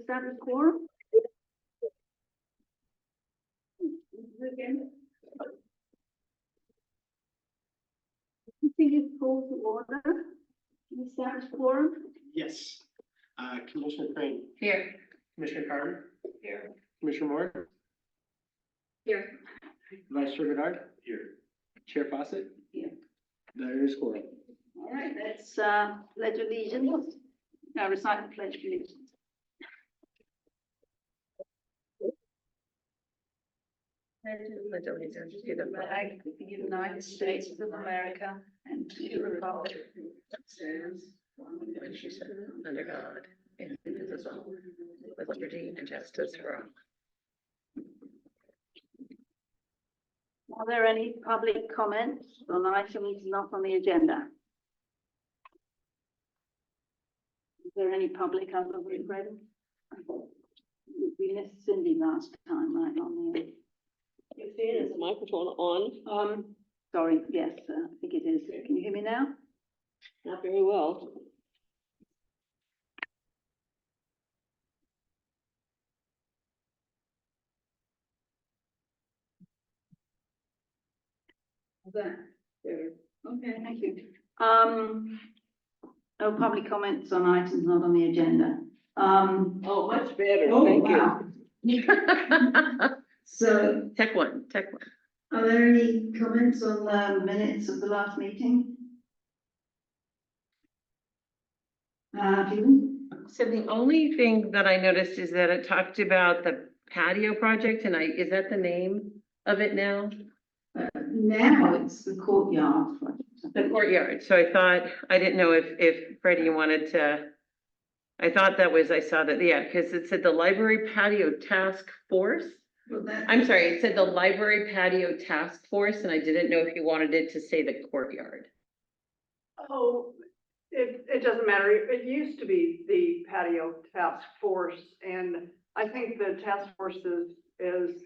established quorum? Again. Continue call to order. Established quorum? Yes. Commissioner Crane, Here. Commissioner Carter, Here. Commissioner Moore, Here. Vice Chair Bernard. Here. Chair Fawcett. Here. There is quorum. All right, let's pledge allegiance. Now recite the pledge of allegiance. Pledge allegiance to the flag Flag of the United States of America and to the republic that stands one nation under God, indivisible, with liberty and justice for all. Are there any public comments on items not on the agenda? Is there any public other than Freddie? We missed Cindy last time, right, on the. You see it, is the microphone on? Sorry, yes, I think it is. Can you hear me now? Not very well. There. Okay, thank you. No public comments on items not on the agenda. Oh, much better, Oh, thank you. wow. So Tech one. are there any comments on the minutes of the last meeting? Julie? So the only thing that I noticed is that it talked about the patio project, and is that the name of it now? Now it's the courtyard. The courtyard. So I didn't know if Freddie wanted to, I thought that was, I saw that, yeah, because it said the library patio task force. Well, that- I'm sorry, it said the library patio task force, and I didn't know if you wanted it to say the courtyard. Oh, it doesn't matter. It used to be the patio task force, and I think the task force is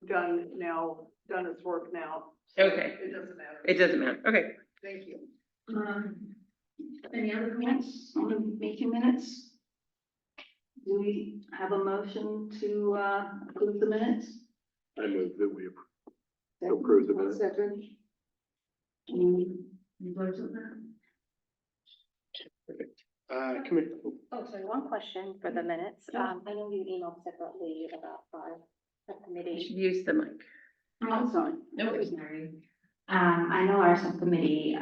done its work now. So Okay. It doesn't matter. It doesn't matter. Okay. Thank you. Any other comments on the meeting minutes? Do we have a motion to approve the minutes? I move that we approve the minutes. Second. You vote on that? Commissioner. Oh, sorry, one question for the minutes. I know you emailed separately about our You subcommittee. should use the mic. Oh, sorry. No worries. I know our subcommittee,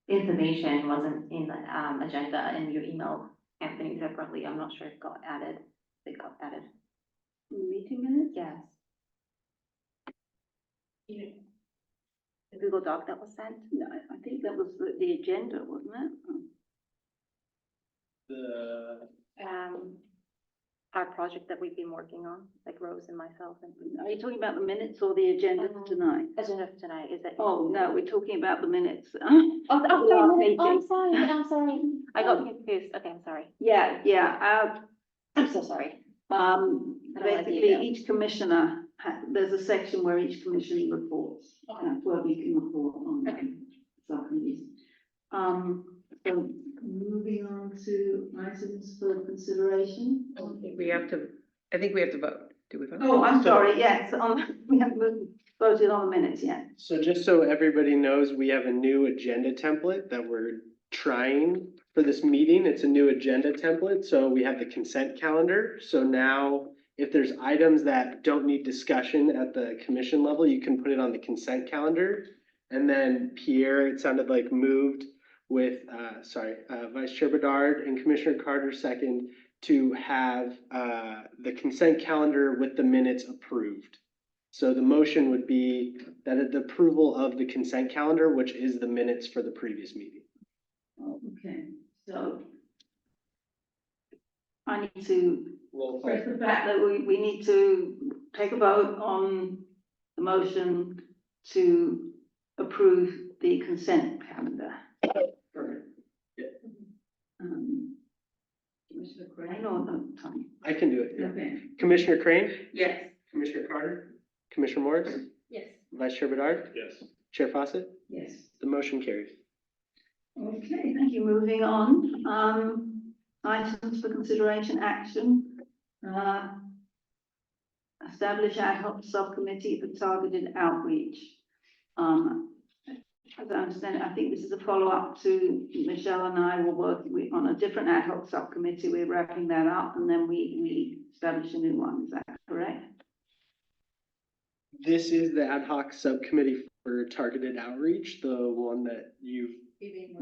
information wasn't in the, agenda, and you emailed Anthony separately. I'm not sure if it got added. It got added. Meeting minutes? Yes. The Google Doc that was sent? No, I think that was the agenda, wasn't it? Our project that we've been working on, like Rose and myself, and Are you talking about the minutes or the agenda for tonight? agenda for tonight, is it? Oh, no, we're talking about the minutes. Oh, Last sorry, I'm meeting. sorry, I'm sorry. I got confused. Okay, I'm sorry. Yeah, I'm so sorry. I don't like the basically, email. each commissioner, there's a section where each commissioner reports. Okay. That's where we can report on Okay. subcommittees. So moving on to items for consideration. I think we have to vote. Do we vote? Oh, I'm sorry, yes, we haven't voted on the minutes yet. So just so everybody knows, we have a new agenda template that we're trying for this meeting. It's a new agenda template. So we have the consent calendar. So now if there's items that don't need discussion at the commission level, you can put it on the consent calendar. And then Pierre, it sounded like moved with, Vice Chair Bedard and Commissioner Carter second to have the consent calendar with the minutes approved. So the motion would be that the approval of the consent calendar, which is the minutes for the previous meeting. Oh, okay, so I need to Roll express the fact that we need to take a vote on the motion to approve the consent calendar. Commissioner Crane or no, Tommy? I can do it. Yeah. Okay. Commissioner Crane, Yes. Commissioner Carter, Commissioner Morris, Yes. Vice Chair Bedard, Yes. Chair Fawcett, Yes. the motion carries. Okay, thank you. Moving on. items for consideration action. Establish ad hoc subcommittee for targeted outreach. As I understand it, I think this is a follow-up to Michelle and I were working on a different ad hoc subcommittee. We're wrapping that up and then we establish a new one. Is that correct? This is the ad hoc subcommittee for targeted outreach, the one that you've.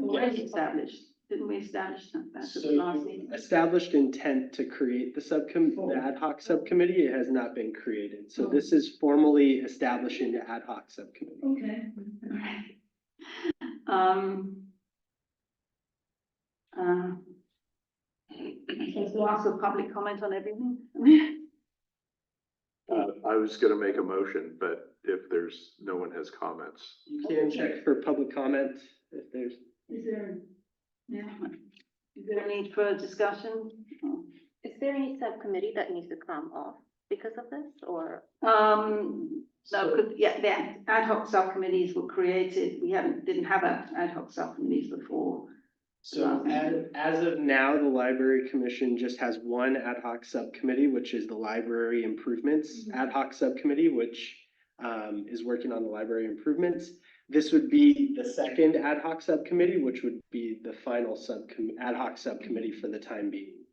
Already established. Didn't we establish that? That's at So the last you meeting. established intent to create the ad hoc subcommittee. It has not been created. So this is formally establishing the ad hoc subcommittee. Okay. Supposed to ask for public comment on everything? I was gonna make a motion, but if there's, no one has comments. You can check for public comment if there's. Is there, yeah, is there any further discussion? Is there any subcommittee that needs to come off because of this, or? No, So- because, yeah, the ad hoc subcommittees were created. We didn't have ad hoc subcommittees before. So as of now, the Library Commission just has one ad hoc subcommittee, which is the Library Improvements Ad hoc Subcommittee, which is working on the library improvements. This would be the second ad hoc subcommittee, which would be the final ad hoc subcommittee for the time being.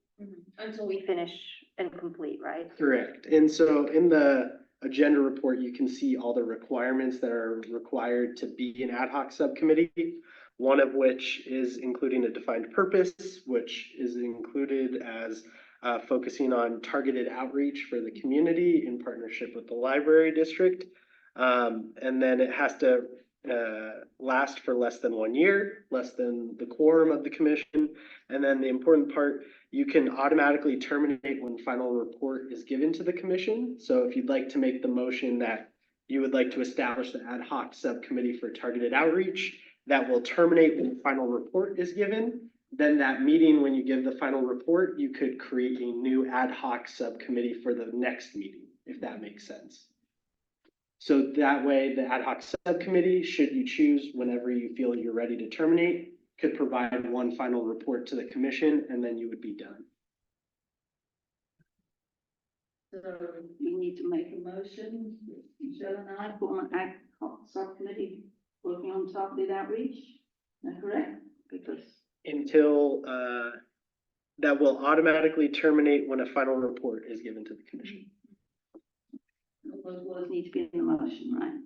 Until we finish and complete, right? Correct. And so in the agenda report, you can see all the requirements that are required to be an ad hoc subcommittee. One of which is including a defined purpose, which is included as focusing on targeted outreach for the community in partnership with the library district. And then it has to last for less than 1 year, less than the quorum of the commission. And then the important part, you can automatically terminate when final report is given to the commission. So if you'd like to make the motion that you would like to establish the ad hoc subcommittee for targeted outreach, that will terminate when the final report is given. Then that meeting, when you give the final report, you could create a new ad hoc subcommittee for the next meeting, if that makes sense. So that way, the ad hoc subcommittee, should you choose whenever you feel you're ready to terminate, could provide one final report to the commission, and then you would be done. So we need to make a motion, Michelle and I, for an ad hoc subcommittee working on targeted outreach. Is that correct? Because Until, that will automatically terminate when a final report is given to the commission. those words need to be in the motion, right?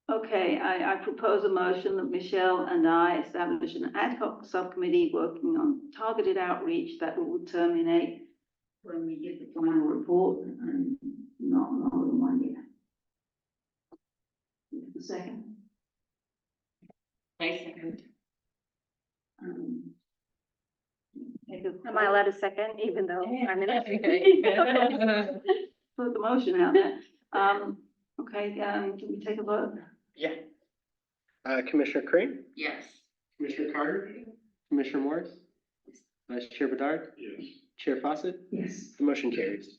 Okay, I propose a motion that Michelle and I establish an ad hoc subcommittee working on targeted outreach that will terminate when we get the final report and not longer than 1 year. The second. I second. Am I allowed a second, even though I'm in it? Put the motion out there. Okay, can we take a vote? Yeah. Commissioner Crane, Yes. Commissioner Carter, Commissioner Morris, Vice Chair Bedard, Yes. Chair Fawcett, Yes. the motion carries.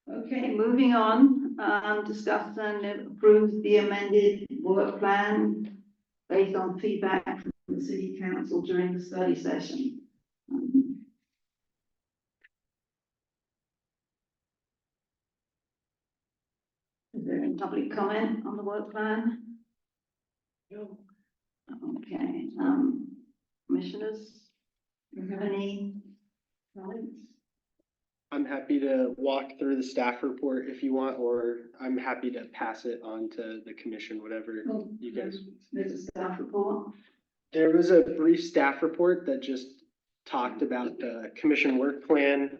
Okay, moving on, discuss and approve the amended work plan based on feedback from the city council during the study session. Is there any public comment on the work plan? No. Okay, commissioners, do you have any comments? I'm happy to walk through the staff report if you want, or I'm happy to pass it on to the commission, whatever you guys. There's a staff report. There was a brief staff report that just talked about the commission work plan.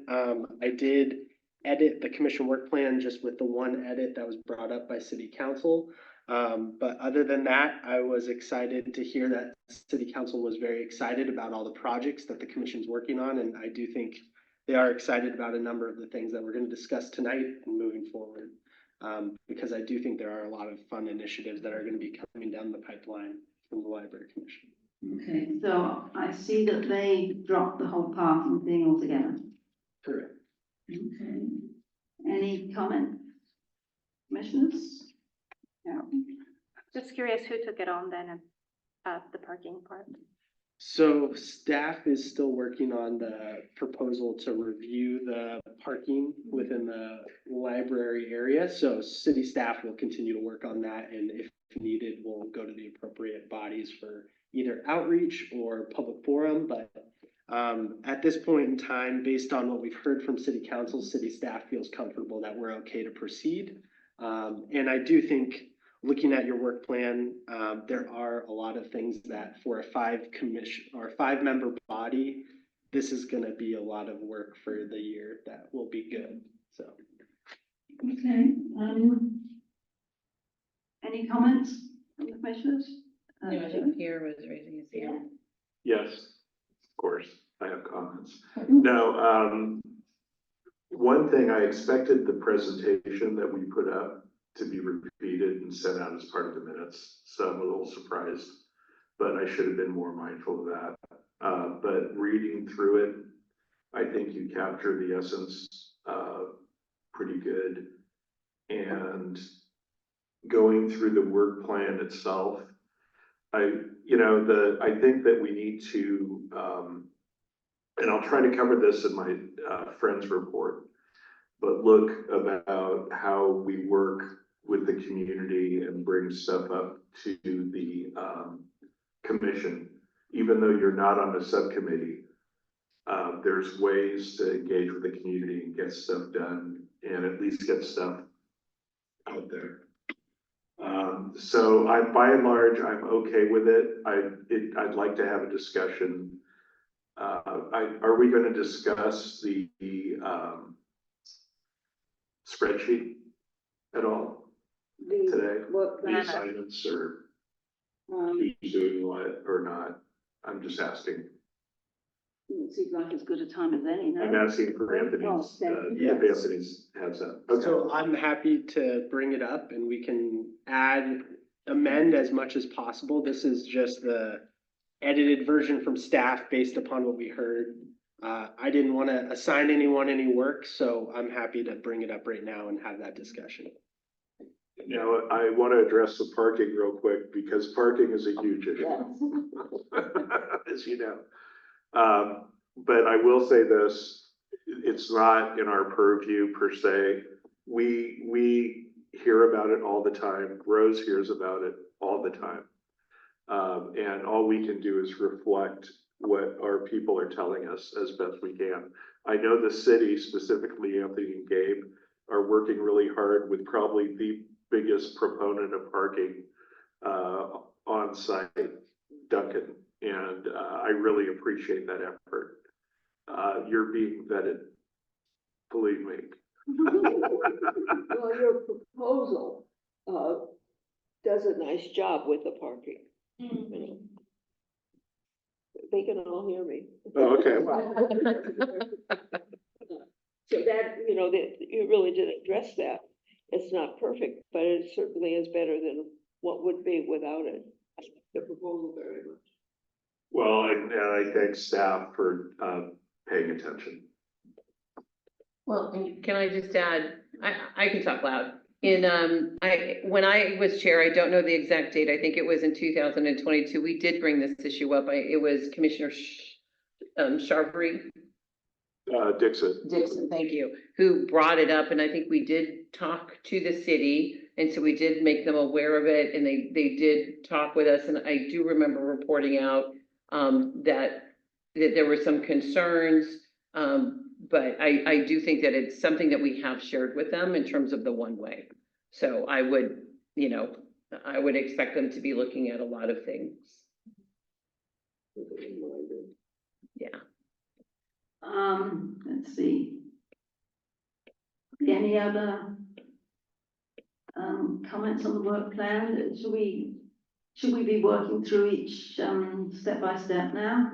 I did edit the commission work plan just with the one edit that was brought up by city council. But other than that, I was excited to hear that city council was very excited about all the projects that the commission's working on. And I do think they are excited about a number of the things that we're going to discuss tonight and moving forward. Because I do think there are a lot of fun initiatives that are going to be coming down the pipeline from the library commission. Okay, so I see that they dropped the whole parking thing altogether. Correct. Okay. Any comment? Commissioners? No. Just curious who took it on then, and the parking part? So staff is still working on the proposal to review the parking within the library area. So city staff will continue to work on that, and if needed, we'll go to the appropriate bodies for either outreach or public forum. But at this point in time, based on what we've heard from city council, city staff feels comfortable that we're okay to proceed. And I do think, looking at your work plan, there are a lot of things that for a 5-member body, this is gonna be a lot of work for the year that will be good, so. Okay, any comments from the commissioners? No, I think Pierre was raising his hand. Yes, of course, I have comments. No, one thing, I expected the presentation that we put up to be repeated and sent out as part of the minutes, so I'm a little surprised, but I should have been more mindful of that. But reading through it, I think you captured the essence, pretty good. And going through the work plan itself, I think that we need to, and I'll try to cover this in my, friend's report, but look about how we work with the community and bring stuff up to the commission. Even though you're not on a subcommittee, there's ways to engage with the community and get stuff done and at least get stuff out there. So by and large, I'm okay with it. I'd like to have a discussion. Are we gonna discuss the spreadsheet at all today? What The plan? assignments or Um, who's doing what or not? I'm just asking. It seems like as good a time as any, I'm no? asking for Anthony's, if Yes. Anthony's has that. Okay. So I'm happy to bring it up and we can amend as much as possible. This is just the edited version from staff based upon what we heard. I didn't want to assign anyone any work, so I'm happy to bring it up right now and have that discussion. Now, I want to address the parking real quick because parking is a huge issue. As you know. But I will say this, it's not in our purview per se. We hear about it all the time. Rose hears about it all the time. And all we can do is reflect what our people are telling us as best we can. I know the city, specifically Anthony and Gabe, are working really hard with probably the biggest proponent of parking on site, Duncan. And I really appreciate that effort. You're being vetted, believe me. well, your proposal, does a nice job with the parking. You know. They can all hear me. Oh, okay, well, So that, that you really did address that. It's not perfect, but it certainly is better than what would be without it. The proposal very much. well, and I thank staff for paying attention. Well, and can I just add, I can talk loud. When I was chair, I don't know the exact date, I think it was in 2022, we did bring this issue up. It was Commissioner Sharbury. Dixon. Thank you, who brought it up, and I think we did talk to the city, and so we did make them aware of it, and they did talk with us, and I do remember reporting out that there were some concerns, but I do think that it's something that we have shared with them in terms of the one-way. So I would expect them to be looking at a lot of things. Yeah. Let's see. Any other comments on the work plan? Should we be working through each step by step now,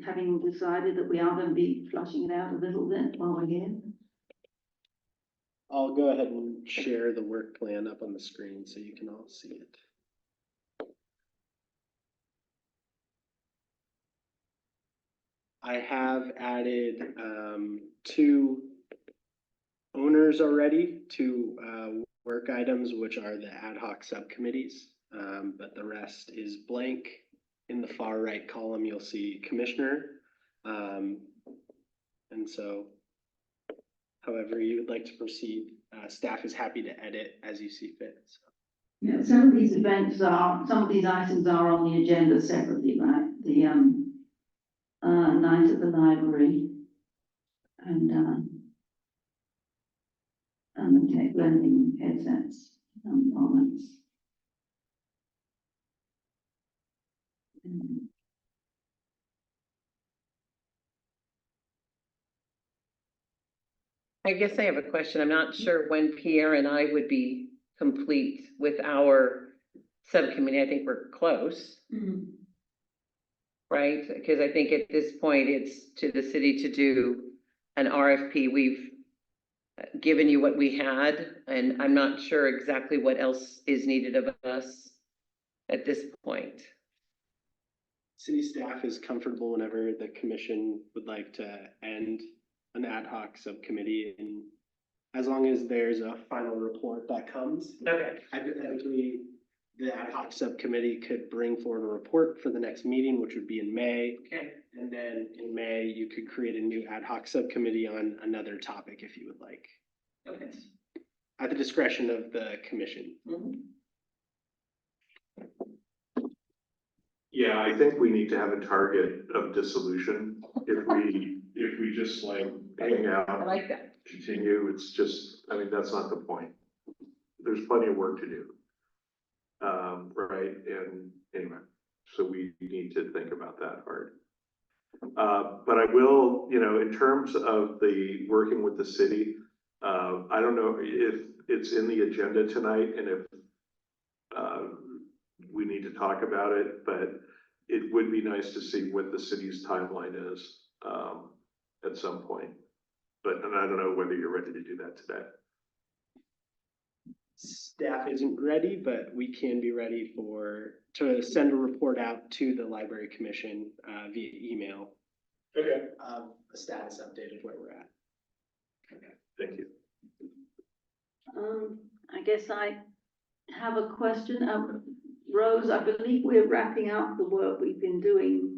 having decided that we are going to be flushing it out a little bit while we're here? I'll go ahead and share the work plan up on the screen so you can all see it. I have added 2 owners already to work items, which are the ad hoc subcommittees, but the rest is blank. in the far right column, you'll see commissioner. And so however you would like to proceed, staff is happy to edit as you see fit. So. Yeah, some of these some of these items are on the agenda separately, right? The, night at the library and the tech learning headsets, comments. I guess I have a question. I'm not sure when Pierre and I would be complete with our subcommittee. I think we're close, right? Because I think at this point, it's to the city to do an RFP. We've given you what we had, and I'm not sure exactly what else is needed of us at this point. City staff is comfortable whenever the commission would like to end an ad hoc subcommittee, and as long as there's a final report that comes. Okay. Hypothetically, the ad hoc subcommittee could bring forward a report for the next meeting, which would be in May. Okay. And then in May, you could create a new ad hoc subcommittee on another topic if you would like. Okay. At the discretion of the commission. Yeah, I think we need to have a target of dissolution. If we just like hang I out, like that. continue, it's just, I mean, that's not the point. There's plenty of work to do. Right, and anyway, so we need to think about that hard. But I will, you know, in terms of the working with the city, I don't know if it's in the agenda tonight and if we need to talk about it, but it would be nice to see what the city's timeline is at some point. And I don't know whether you're ready to do that today. Staff isn't ready, but we can be ready to send a report out to the library commission via email. Okay. A status update of where we're at. Okay, thank you. I guess I have a question. Rose, I believe we're wrapping up the work we've been doing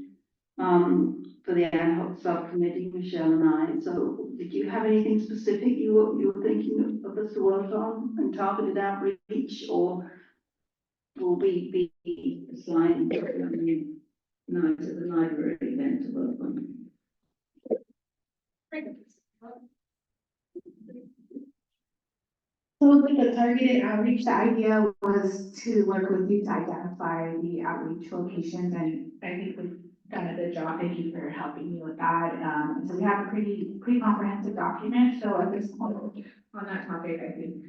for the ad hoc subcommittee, Michelle and I. So did you have anything specific you were thinking of us to work on and targeted outreach, or will we be assigned a new night at the library event to work on? So with the targeted outreach, the idea was to work with you to identify the outreach locations, and I think we've done a good job. Thank you for helping me with that. So we have a pretty comprehensive document. So at this point on that topic, I think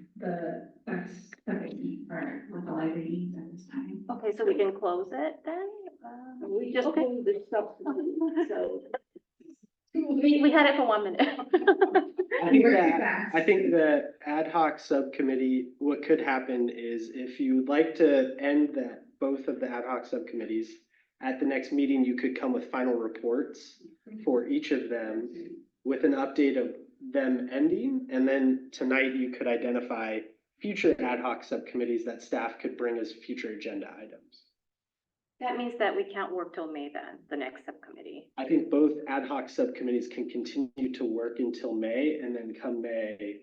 that's something for what the library needs at this time. Okay, so we can close it then? We just Okay. moved this up, so. We had it for 1 minute. I think the ad hoc subcommittee, what could happen is if you'd like to end both of the ad hoc subcommittees, at the next meeting, you could come with final reports for each of them with an update of them ending. And then tonight you could identify future ad hoc subcommittees that staff could bring as future agenda items. That means that we can't work till May then, the next subcommittee. I think both ad hoc subcommittees can continue to work until May, and then come May.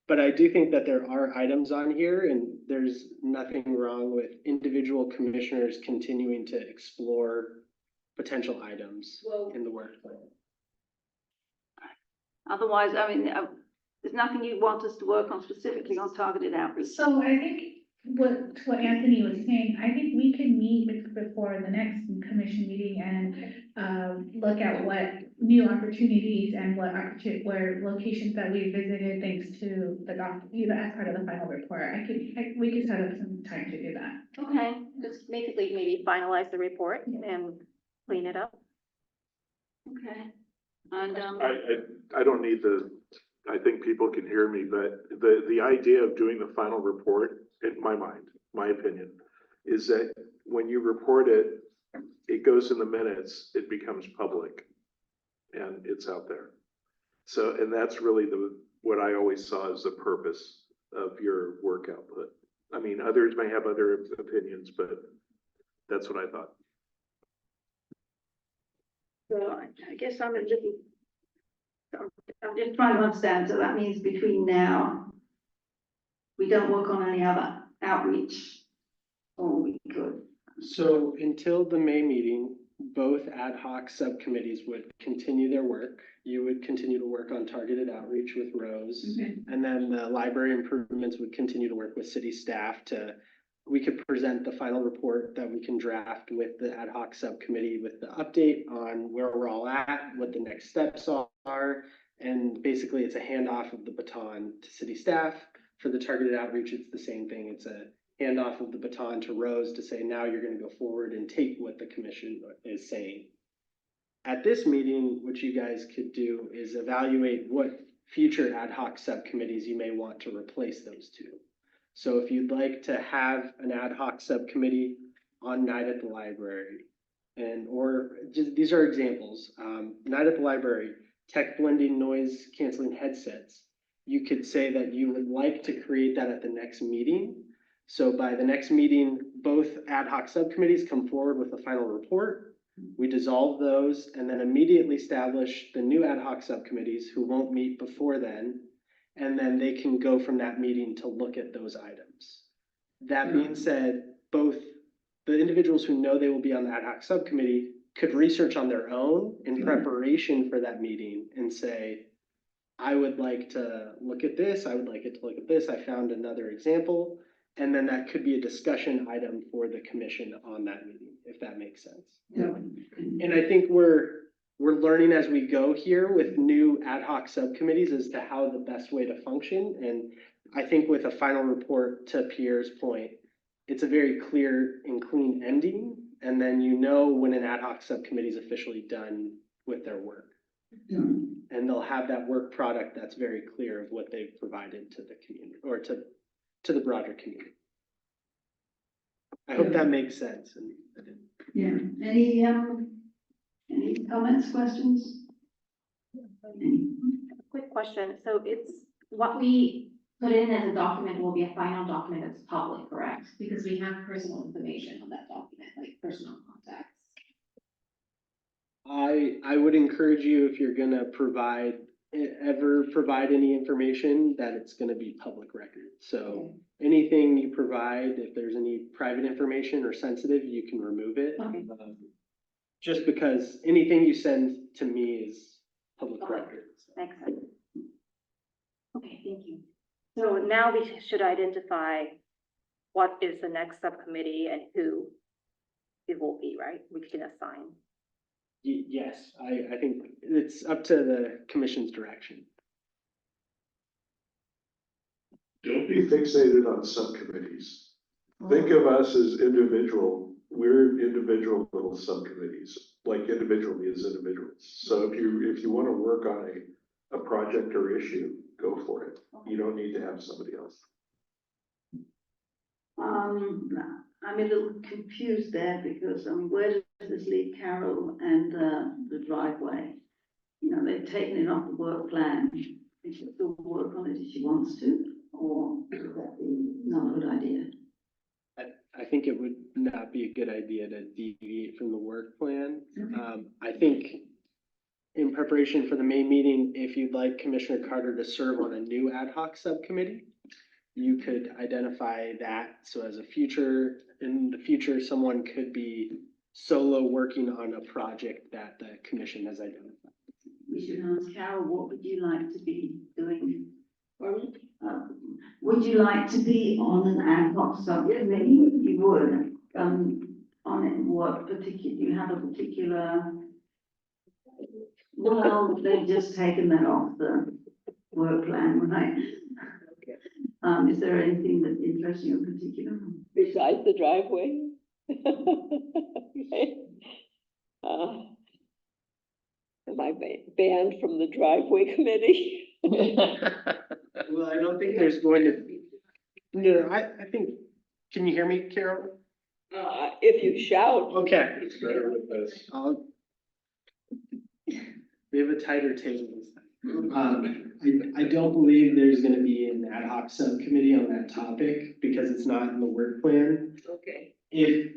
But I do think that there are items on here, and there's nothing wrong with individual commissioners continuing to explore potential items in the work plan. Otherwise, I mean, there's nothing you want us to work on specifically on targeted outreach. So I think what Anthony was saying, I think we can meet before the next commission meeting and look at what new opportunities and where locations that we visited thanks to the as part of the final report. We could set up some time to do that. Okay. Just basically maybe finalize the report and clean it up. Okay. And, I don't need I think people can hear me, but the idea of doing the final report, in my mind, my opinion, is that when you report it, it goes in the minutes, it becomes public, and it's out there. So, and that's really what I always saw as the purpose of your work output. I mean, others may have other opinions, but that's what I thought. So I guess I'm a little, I'm just trying to understand, so that means between now, we don't work on any other outreach, or we could. So until the May meeting, both ad hoc subcommittees would continue their work. You would continue to work on targeted outreach with Rose. And then the library improvements would continue to work with city staff to, we could present the final report that we can draft with the ad hoc subcommittee with the update on where we're all at, what the next steps are. And basically it's a handoff of the baton to city staff. For the targeted outreach, it's the same thing. It's a handoff of the baton to Rose to say, now you're gonna go forward and take what the commission is saying. At this meeting, what you guys could do is evaluate what future ad hoc subcommittees you may want to replace those two. So if you'd like to have an ad hoc subcommittee on Night at the Library, and, or just, these are examples, Night at the Library, tech blending noise canceling headsets. You could say that you would like to create that at the next meeting. So by the next meeting, both ad hoc subcommittees come forward with a final report. We dissolve those and then immediately establish the new ad hoc subcommittees who won't meet before then. And then they can go from that meeting to look at those items. That being said, both the individuals who know they will be on the ad hoc subcommittee could research on their own in preparation for that meeting and say, I would like to look at this, I would like it to look at this, I found another example. And then that could be a discussion item for the commission on that meeting, if that makes sense. And I think we're learning as we go here with new ad hoc subcommittees as to how the best way to function. And I think with a final report, to Pierre's point, it's a very clear and clean ending. And then you know when an ad hoc subcommittee is officially done with their work. And they'll have that work product that's very clear of what they've provided to the community or to the broader community. I hope that makes sense. Yeah, any comments, questions? Quick question, so it's, what we put in as a document will be a final document that's public, correct? Because we have personal information on that document, like personal contacts. I would encourage you, if you're gonna ever provide any information, that it's gonna be public record. So anything you provide, if there's any private information or sensitive, you can remove it. Okay. Just because anything you send to me is public Okay. record. Makes sense. Okay, thank you. So now we should identify what is the next subcommittee and who it will be, right? We can assign. Yes, I think it's up to the commission's direction. Don't be fixated on subcommittees. Think of us as we're individual little subcommittees, like individually as individuals. So if you want to work on a project or issue, go for it. You don't need to have somebody else. I'm a little confused there because, where does this leave Carol and the driveway? You know, they've taken it off the work plan. They should still work on it if she wants to, or would that be not a good idea? I think it would not be a good idea to deviate from the work plan. I think in preparation for the May meeting, if you'd like Commissioner Carter to serve on a new ad hoc subcommittee, you could identify that. So in the future, someone could be solo working on a project that the commission has identified. We should ask Carol, what would you like to be doing? Would you like to be on an ad hoc subcommittee? You would, on it, what particular, do you have a particular? Well, they've just taken that off the work plan, right? Is there anything that interests you in particular? Besides the driveway? Am I banned from the driveway committee? Well, I don't think there's going to be, no, I think, can you hear me, Carol? If you shout. Okay. It's better with this. We have a tighter table this time. I don't believe there's gonna be an ad hoc subcommittee on that topic because it's not in the work plan. Okay. If,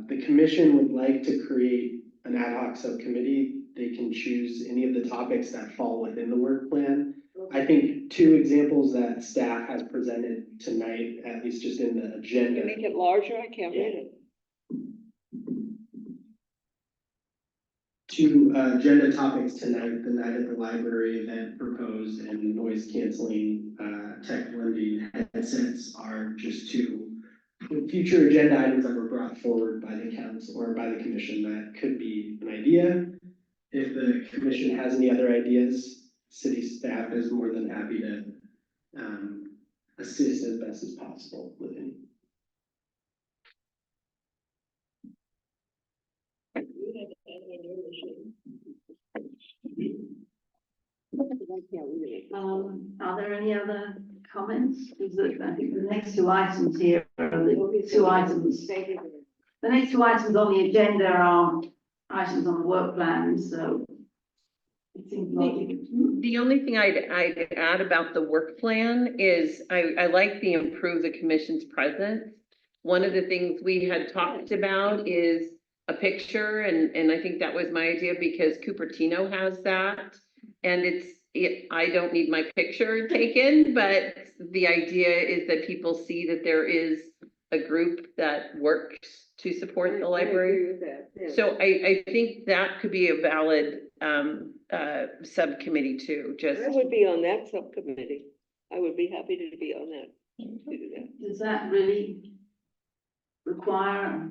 the commission would like to create an ad hoc subcommittee, they can choose any of the topics that fall within the work plan. I think two examples that staff has presented tonight, at least just in the Can agenda. you make it larger? I can't read it. Two agenda topics tonight, the night at the library event proposed and the noise canceling tech lending headsets are just two future agenda items that were brought forward by the council or by the commission that could be an idea. If the commission has any other ideas, city staff is more than happy to assist as best as possible with any. Are there any other comments? Is it, I think the next two items here are the two items. The next two items on the agenda are items on the work plan, so it seems logical. The only thing I'd add about the work plan is I like the improve the commission's presence. One of the things we had talked about is a picture, and I think that was my idea because Cupertino has that. And I don't need my picture taken, but the idea is that people see that there is a group that works to support the I library. agree with that, yeah. So I think that could be a valid subcommittee too, just. I would be on that subcommittee. I would be happy to be on that, to do that. Does that really require?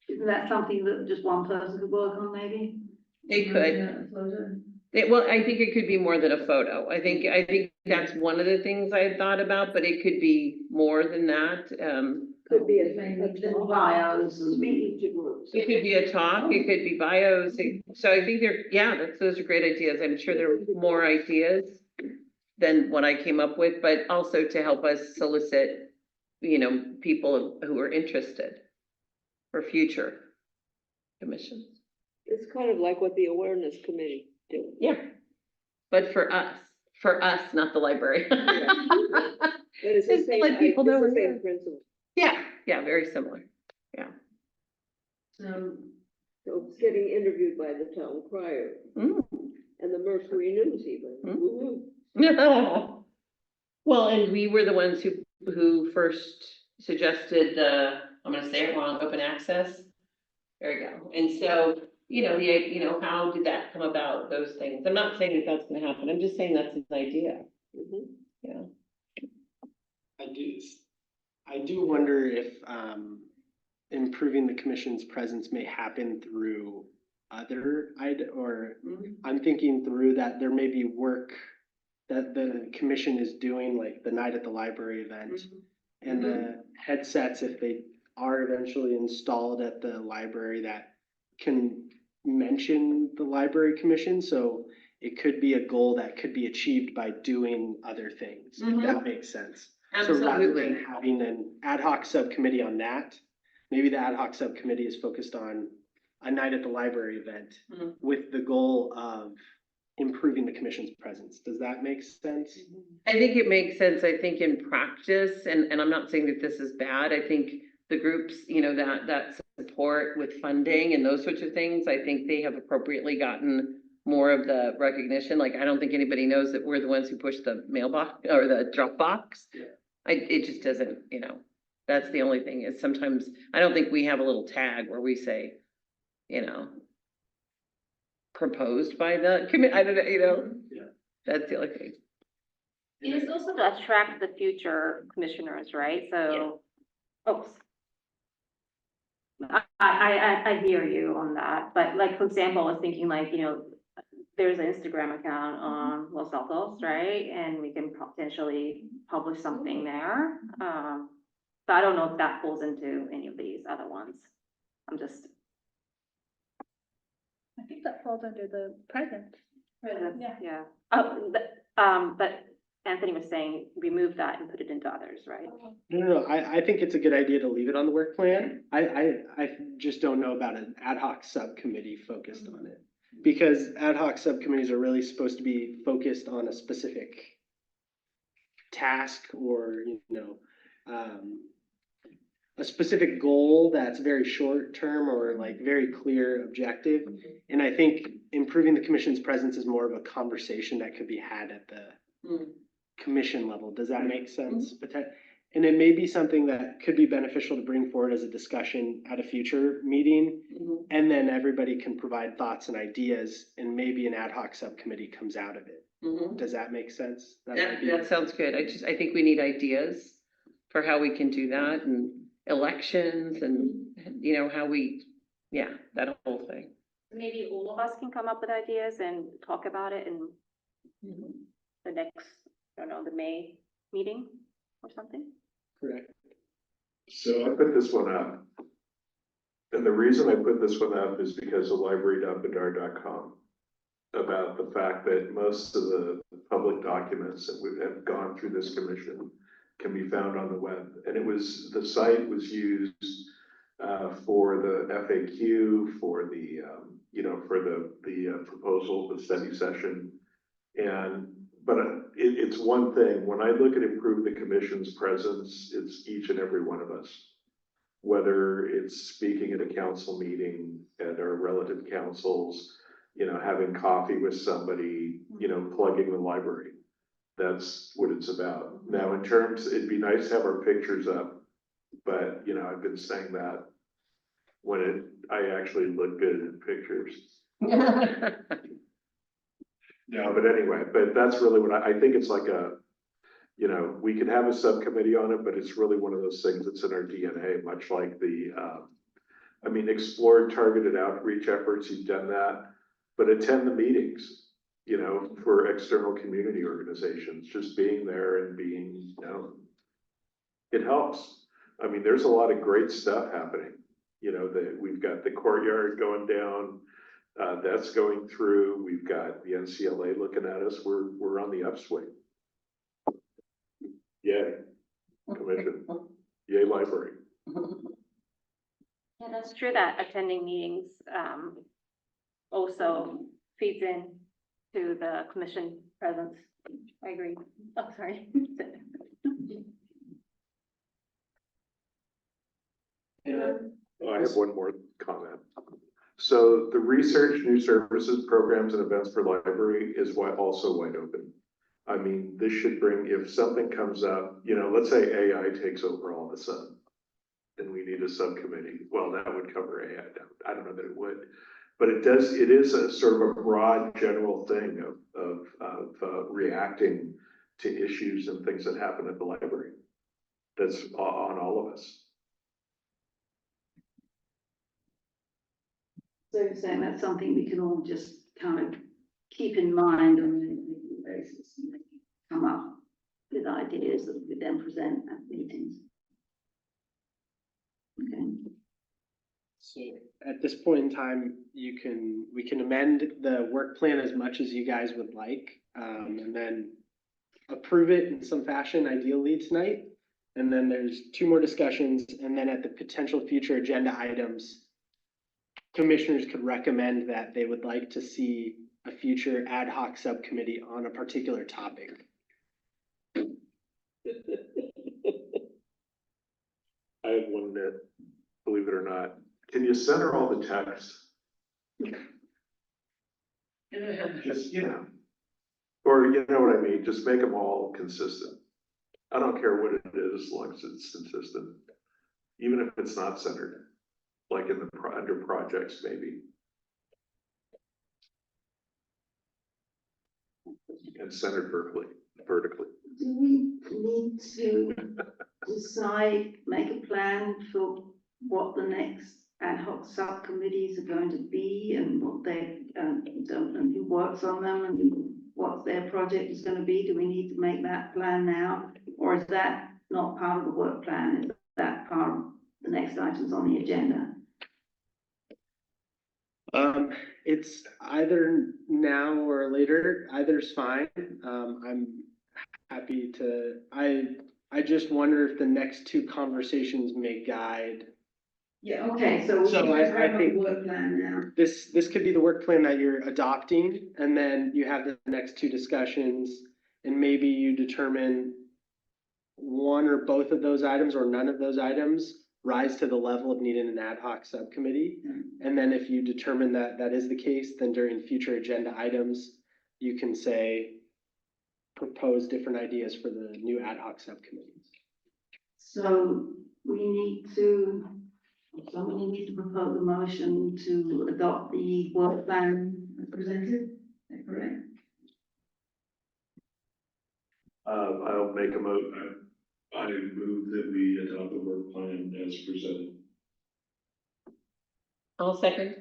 Isn't that something that just one person could work on maybe? It could. Well, I think it could be more than a photo. I think that's one of the things I had thought about, but it could be more than that. Could be a Bios and- speaking to groups. It could be a talk, it could be bios. So I think those are great ideas. I'm sure there are more ideas than what I came up with, but also to help us solicit, people who are interested for future commissions. It's kind of like what the awareness committee did. Yeah. But for us, not the library. But it's the Just same, let people know it's the we're same there. principle. Yeah, very similar. So, So it's getting interviewed by the town crier Mm. and the Mercury News even. Mm. Woo-hoo. Well, and we were the ones who first suggested I'm gonna say it wrong, open access. There you go. And so, how did that come about, those things? I'm not saying that that's gonna happen. I'm just saying that's an idea. Mhm. Yeah. I do wonder if improving the commission's presence may happen through I'm thinking through that there may be work that the commission is doing, like the night at the library event. And the headsets, if they are eventually installed at the library, that can mention the library commission, so it could be a goal that could be achieved by doing other things, if that makes sense. So rather than Absolutely. having an ad hoc subcommittee on that, maybe the ad hoc subcommittee is focused on a night at the library event Mhm. with the goal of improving the commission's presence. Does that make sense? I think it makes sense. I think in practice, and I'm not saying that this is bad, I think the groups, that support with funding and those sorts of things, I think they have appropriately gotten more of the recognition. Like, I don't think anybody knows that we're the ones who push the mailbox or the drop box. Yeah. It just doesn't, that's the only thing is sometimes, I don't think we have a little tag where we say, proposed by the I don't know, Yeah. That's the only thing. It is also to attract the future commissioners, right? So, oops. I hear you on that, but like, for example, I was thinking like, there's an Instagram account on Los Altos, right? And we can potentially publish something there. But I don't know if that falls into any of these other ones. I'm just. I think that falls under the present. Yeah. Yeah. But Anthony was saying remove that and put it into others, right? No, I think it's a good idea to leave it on the work plan. I just don't know about an ad hoc subcommittee focused on it. Because ad hoc subcommittees are really supposed to be focused on a specific task or, a specific goal that's very short term or like very clear objective. And I think improving the commission's presence is more of a conversation that could be had at the Mm. commission level. Does that make sense? And it may be something that could be beneficial to bring forward as a discussion at a future meeting. Mhm. And then everybody can provide thoughts and ideas and maybe an ad hoc subcommittee comes out of it. Mhm. Does that make sense? That might That, be- that sounds good. I think we need ideas for how we can do that and elections and, you know, how we, yeah, that whole thing. Maybe all of us can come up with ideas and talk about it in the next, I don't know, the May meeting or something. Correct. So I put this one up. And the reason I put this one up is because of library.bedar.com about the fact that most of the public documents that we have gone through this commission can be found on the web. And the site was used for the FAQ, for the, for the proposal, the study session. But it's one thing, when I look at improve the commission's presence, it's each and every one of us. Whether it's speaking at a council meeting, at our relative councils, having coffee with somebody, plugging the library. That's what it's about. Now, in terms, it'd be nice to have our pictures up, but, I've been saying that I actually look good in pictures. No, but anyway, but that's really what I think it's like we could have a subcommittee on it, but it's really one of those things that's in our DNA, much like explore targeted outreach efforts, you've done that, but attend the meetings, for external community organizations, just being there and being, it helps. There's a lot of great stuff happening, that we've got the courtyard going down, that's going through, we've got the NCLA looking at us, we're on the upswing. Yay, commission, yay, library. Yeah, that's true that attending meetings, also feeds in to the commission presence. I agree. Oh, sorry. Oh, I have one more comment. So the research, new services, programs and events for library is also wide open. This should bring, if something comes up, let's say AI takes over all of a sudden. And we need a subcommittee. Well, that would cover AI. I don't know that it would. But it is a sort of a broad general thing of reacting to issues and things that happen at the library. That's on all of us. So you're saying that's something we can all just kind of keep in mind on a regular basis and come up with ideas that we then present at meetings. Okay. So at this point in time, we can amend the work plan as much as you guys would like, and then approve it in some fashion, ideally tonight. And then there's 2 more discussions, and then at the potential future agenda items, commissioners could recommend that they would like to see a future ad hoc subcommittee on a particular topic. I have one that, believe it or not, can you center all the text? Just, or you know what I mean, just make them all consistent. I don't care what it is, as long as it's consistent, even if it's not centered, like in the under projects maybe. And centered vertically. Do we need to decide, make a plan for what the next ad hoc subcommittees are going to be and what they, and who works on them and what their project is going to be? Do we need to make that plan now? Or is that not part of the work plan? Is that part of the next items on the agenda? It's either now or later, either's fine. I'm happy to, I just wonder if the next 2 conversations may guide. Yeah, okay, so we So should I have a think- work plan now. This could be the work plan that you're adopting, and then you have the next 2 discussions, and maybe you determine one or both of those items or none of those items rise to the level of needing an ad hoc subcommittee. And then if you determine that that is the case, then during future agenda items, you can say, propose different ideas for the new ad hoc subcommittees. So we need to, somebody needs to propose a motion to adopt the work plan as presented, is that correct? I'll make I move that we adopt the work plan as presented. I'll second.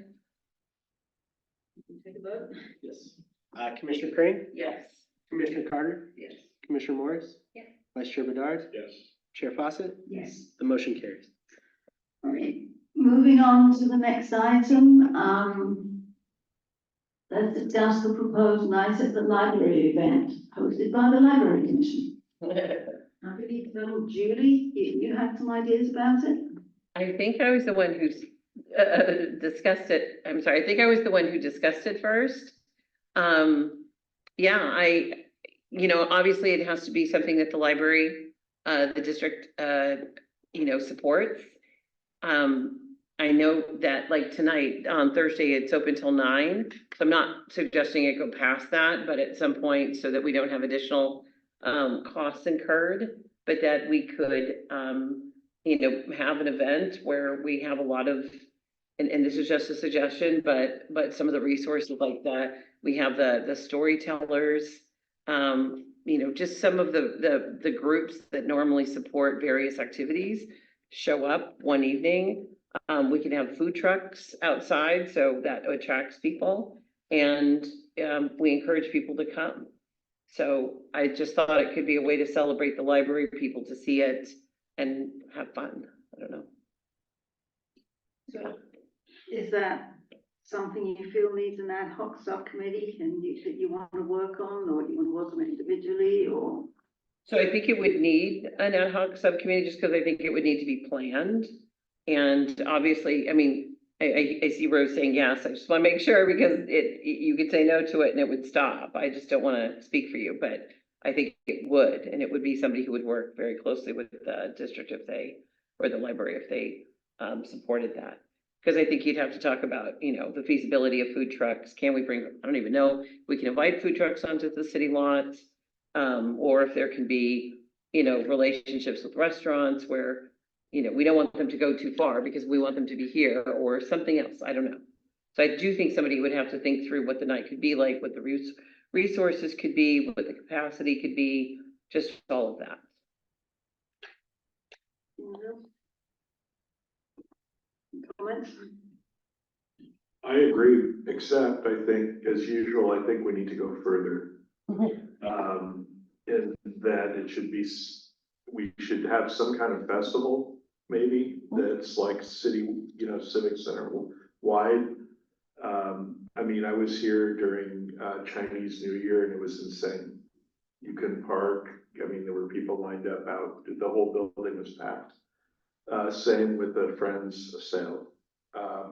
Take a vote? Yes. Commissioner Crane, Yes. Commissioner Carter, Yes. Commissioner Morris. Yes. Vice Chair Bedard, Yes. Chair Fawcett, Yes. the motion carries. All right, moving on to the next item, let's discuss the proposed Night at the Library event hosted by the Library Commission. I believe, Julie, you have some ideas about it? I think I was the one who's discussed it. I'm sorry, I think I was the one who discussed it first. Yeah, obviously it has to be something that the library, the district, supports. I know that like tonight, on Thursday, it's open till 9, so I'm not suggesting it go past that, but at some point, so that we don't have additional costs incurred, but that we could, have an event where we have a lot of, and this is just a suggestion, but some of the resources like that, we have the storytellers, just some of the groups that normally support various activities show up one evening. We can have food trucks outside, so that attracts people, and we encourage people to come. So I just thought it could be a way to celebrate the library, people to see it and have fun. I don't know. So is that something you feel needs an ad hoc subcommittee and that you want to work on, or do you want to work on it individually, or? So I think it would need an ad hoc subcommittee just because I think it would need to be planned. And obviously, I mean, I see Rose saying yes. I just want to make sure because you could say no to it and it would stop. I just don't want to speak for you, but I think it would, and it would be somebody who would work very closely with the district or the library if they supported that. Because I think you'd have to talk about, the feasibility of food trucks. Can we bring, I don't even know, we can invite food trucks onto the city lots. Or if there can be, relationships with restaurants where, we don't want them to go too far because we want them to be here or something else. I don't know. So I do think somebody would have to think through what the night could be like, what the resources could be, what the capacity could be, just all of that. Comments? I agree, except I think, as usual, I think we need to go further. In that it should be, we should have some kind of festival, maybe, that's like city, civic center wide. I mean, I was here during Chinese New Year and it was insane. You couldn't park. I mean, there were people lined up out, the whole building was packed. Same with the Friends sale.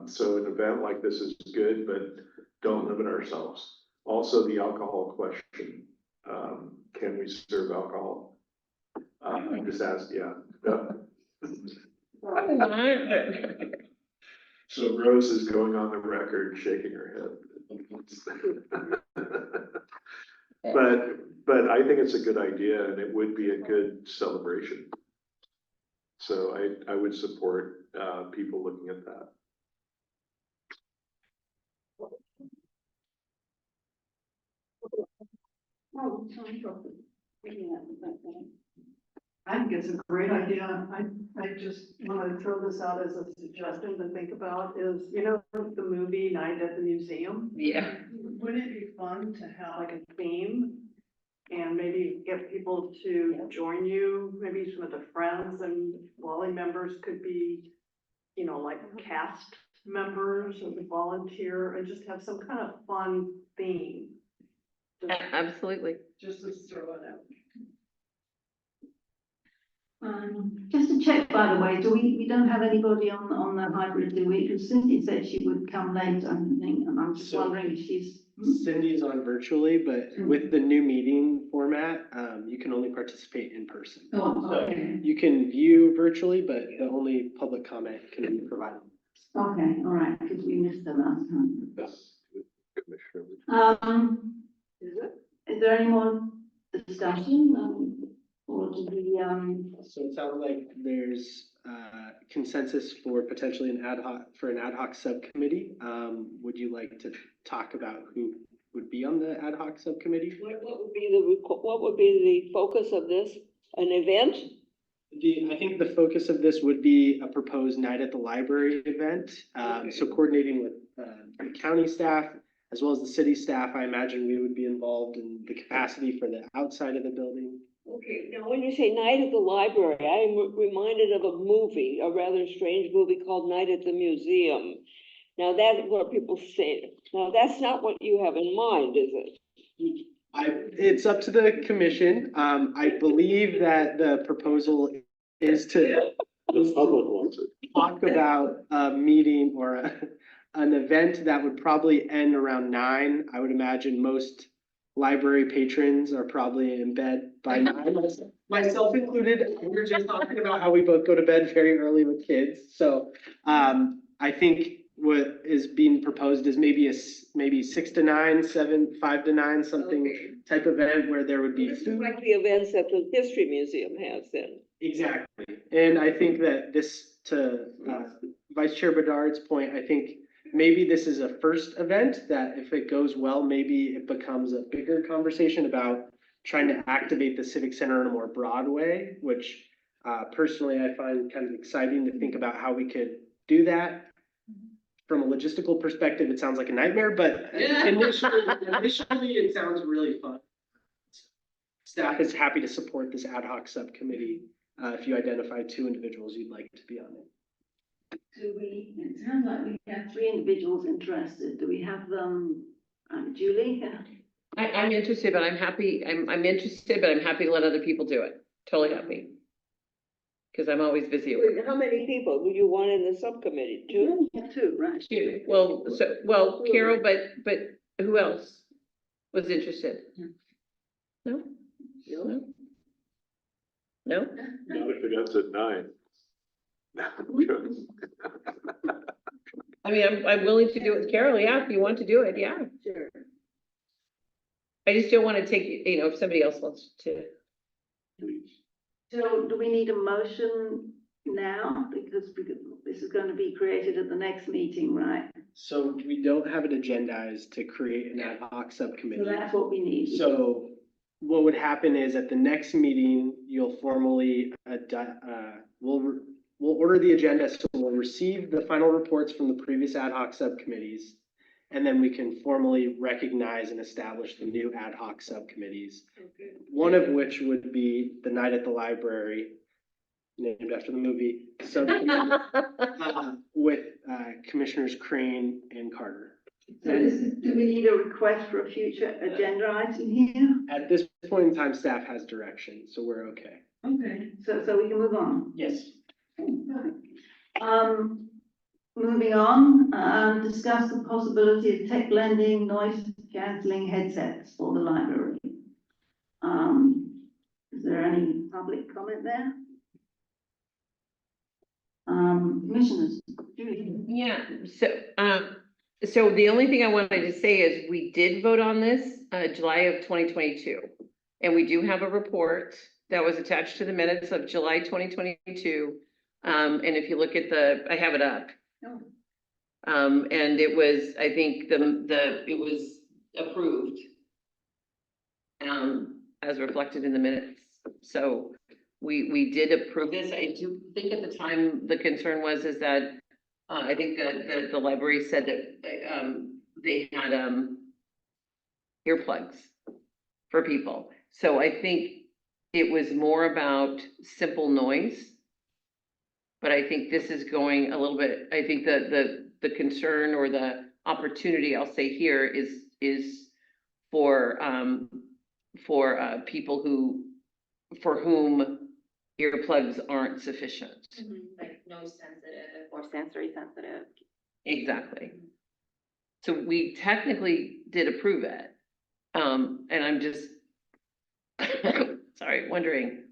So an event like this is good, but don't limit ourselves. Also, the alcohol question. Can we serve alcohol? I'm just asking, yeah. So Rose is going on the record shaking her head. But I think it's a good idea and it would be a good celebration. So I would support people looking at that. Oh, sorry. I think it's a great idea. I just want to throw this out as a suggestion to think about is, the movie Night at the Museum? Yeah. Wouldn't it be fun to have like a theme and maybe get people to join you? Maybe some of the friends and Wally members could be, like cast members or the volunteer and just have some kind of fun theme. Absolutely. Just to throw it out. Just to check, by the way, we don't have anybody on the hybrid, do we? Because Cynthia said she would come later, I think, and I'm just So- wondering if she's Cindy's on virtually, but with the new meeting format, you can only participate in person. Oh, So okay. you can view virtually, but the only public comment can be provided. Okay, all right, because we missed the last time. That's Commissioner. Is there any more discussion, or do we, So it sounds like there's consensus for potentially an ad hoc subcommittee. Would you like to talk about who would be on the ad hoc subcommittee? What would be what would be the focus of this? An event? I think the focus of this would be a proposed night at the library event. So coordinating with the county staff as well as the city staff, I imagine we would be involved in the capacity for the outside of the building. Okay, now when you say Night at the Library, I'm reminded of a movie, a rather strange movie called Night at the Museum. Now that's what people say. Now that's not what you have in mind, is it? It's up to the commission. I believe that the proposal is to The public wants it. talk about a meeting or an event that would probably end around 9. I would imagine most library patrons are probably in bed by 9, myself included. We were just talking about how we both go to bed very early with kids. So I think what is being proposed is maybe 6 to 9, 5 to 9, something type of event where there would be This is food. like the events that the History Museum has then. Exactly. And I think that this, to Vice Chair Bedard's point, I think maybe this is a first event that if it goes well, maybe it becomes a bigger conversation about trying to activate the Civic Center in a more broad way, which personally I find kind of exciting to think about how we could do that. From a logistical perspective, it sounds like a nightmare, but initially it sounds really fun. Staff is happy to support this ad hoc subcommittee if you identify 2 individuals you'd like to be on it. it sounds like we have 3 individuals interested. Do we have them, Julie? I'm interested, but I'm happy, I'm interested, but I'm happy to let other people do it. Totally happy. Because I'm always busy at work. How many people would you want in the subcommittee? 2? Yeah, 2, right? Well, Carol, but who else was interested? No? No? No? Not if it ends at 9. I'm joking. I mean, I'm willing to do it with Carol, yeah, if you want to do it, yeah. Sure. I just don't want to take, if somebody else wants to. Please. So do we need a motion now? Because this is going to be created at the next meeting, right? So we don't have it agendized to create an ad hoc So subcommittee. that's what we need. So what would happen is at the next meeting, you'll formally, we'll order the agenda, so we'll receive the final reports from the previous ad hoc subcommittees. And then we can formally recognize and establish the new ad hoc subcommittees. Okay. One of which would be the Night at the Library, named after the movie, with Commissioners Crane and Carter. So do we need a request for a future agenda item here? At this point in time, staff has direction, so we're okay. Okay. So we can move on. Yes. Moving on, discuss the possibility of tech blending, noise cancelling headsets for the library. Is there any public comment there? Commissioners, Julie? Yeah, so the only thing I wanted to say is we did vote on this, July of 2022. And we do have a report that was attached to the minutes of July 2022. And if you look at I have it up. And it was, I think it was approved. As reflected in the minutes. So we did approve this. I do think at the time, the concern was that I think the library said that they had earplugs for people. So I think it was more about simple noise. But I think this is going a little bit, I think the concern or the opportunity, I'll say here, is for people for whom earplugs aren't sufficient. Like noise sensitive or sensory sensitive. Exactly. So we technically did approve it. And I'm just, sorry, wondering,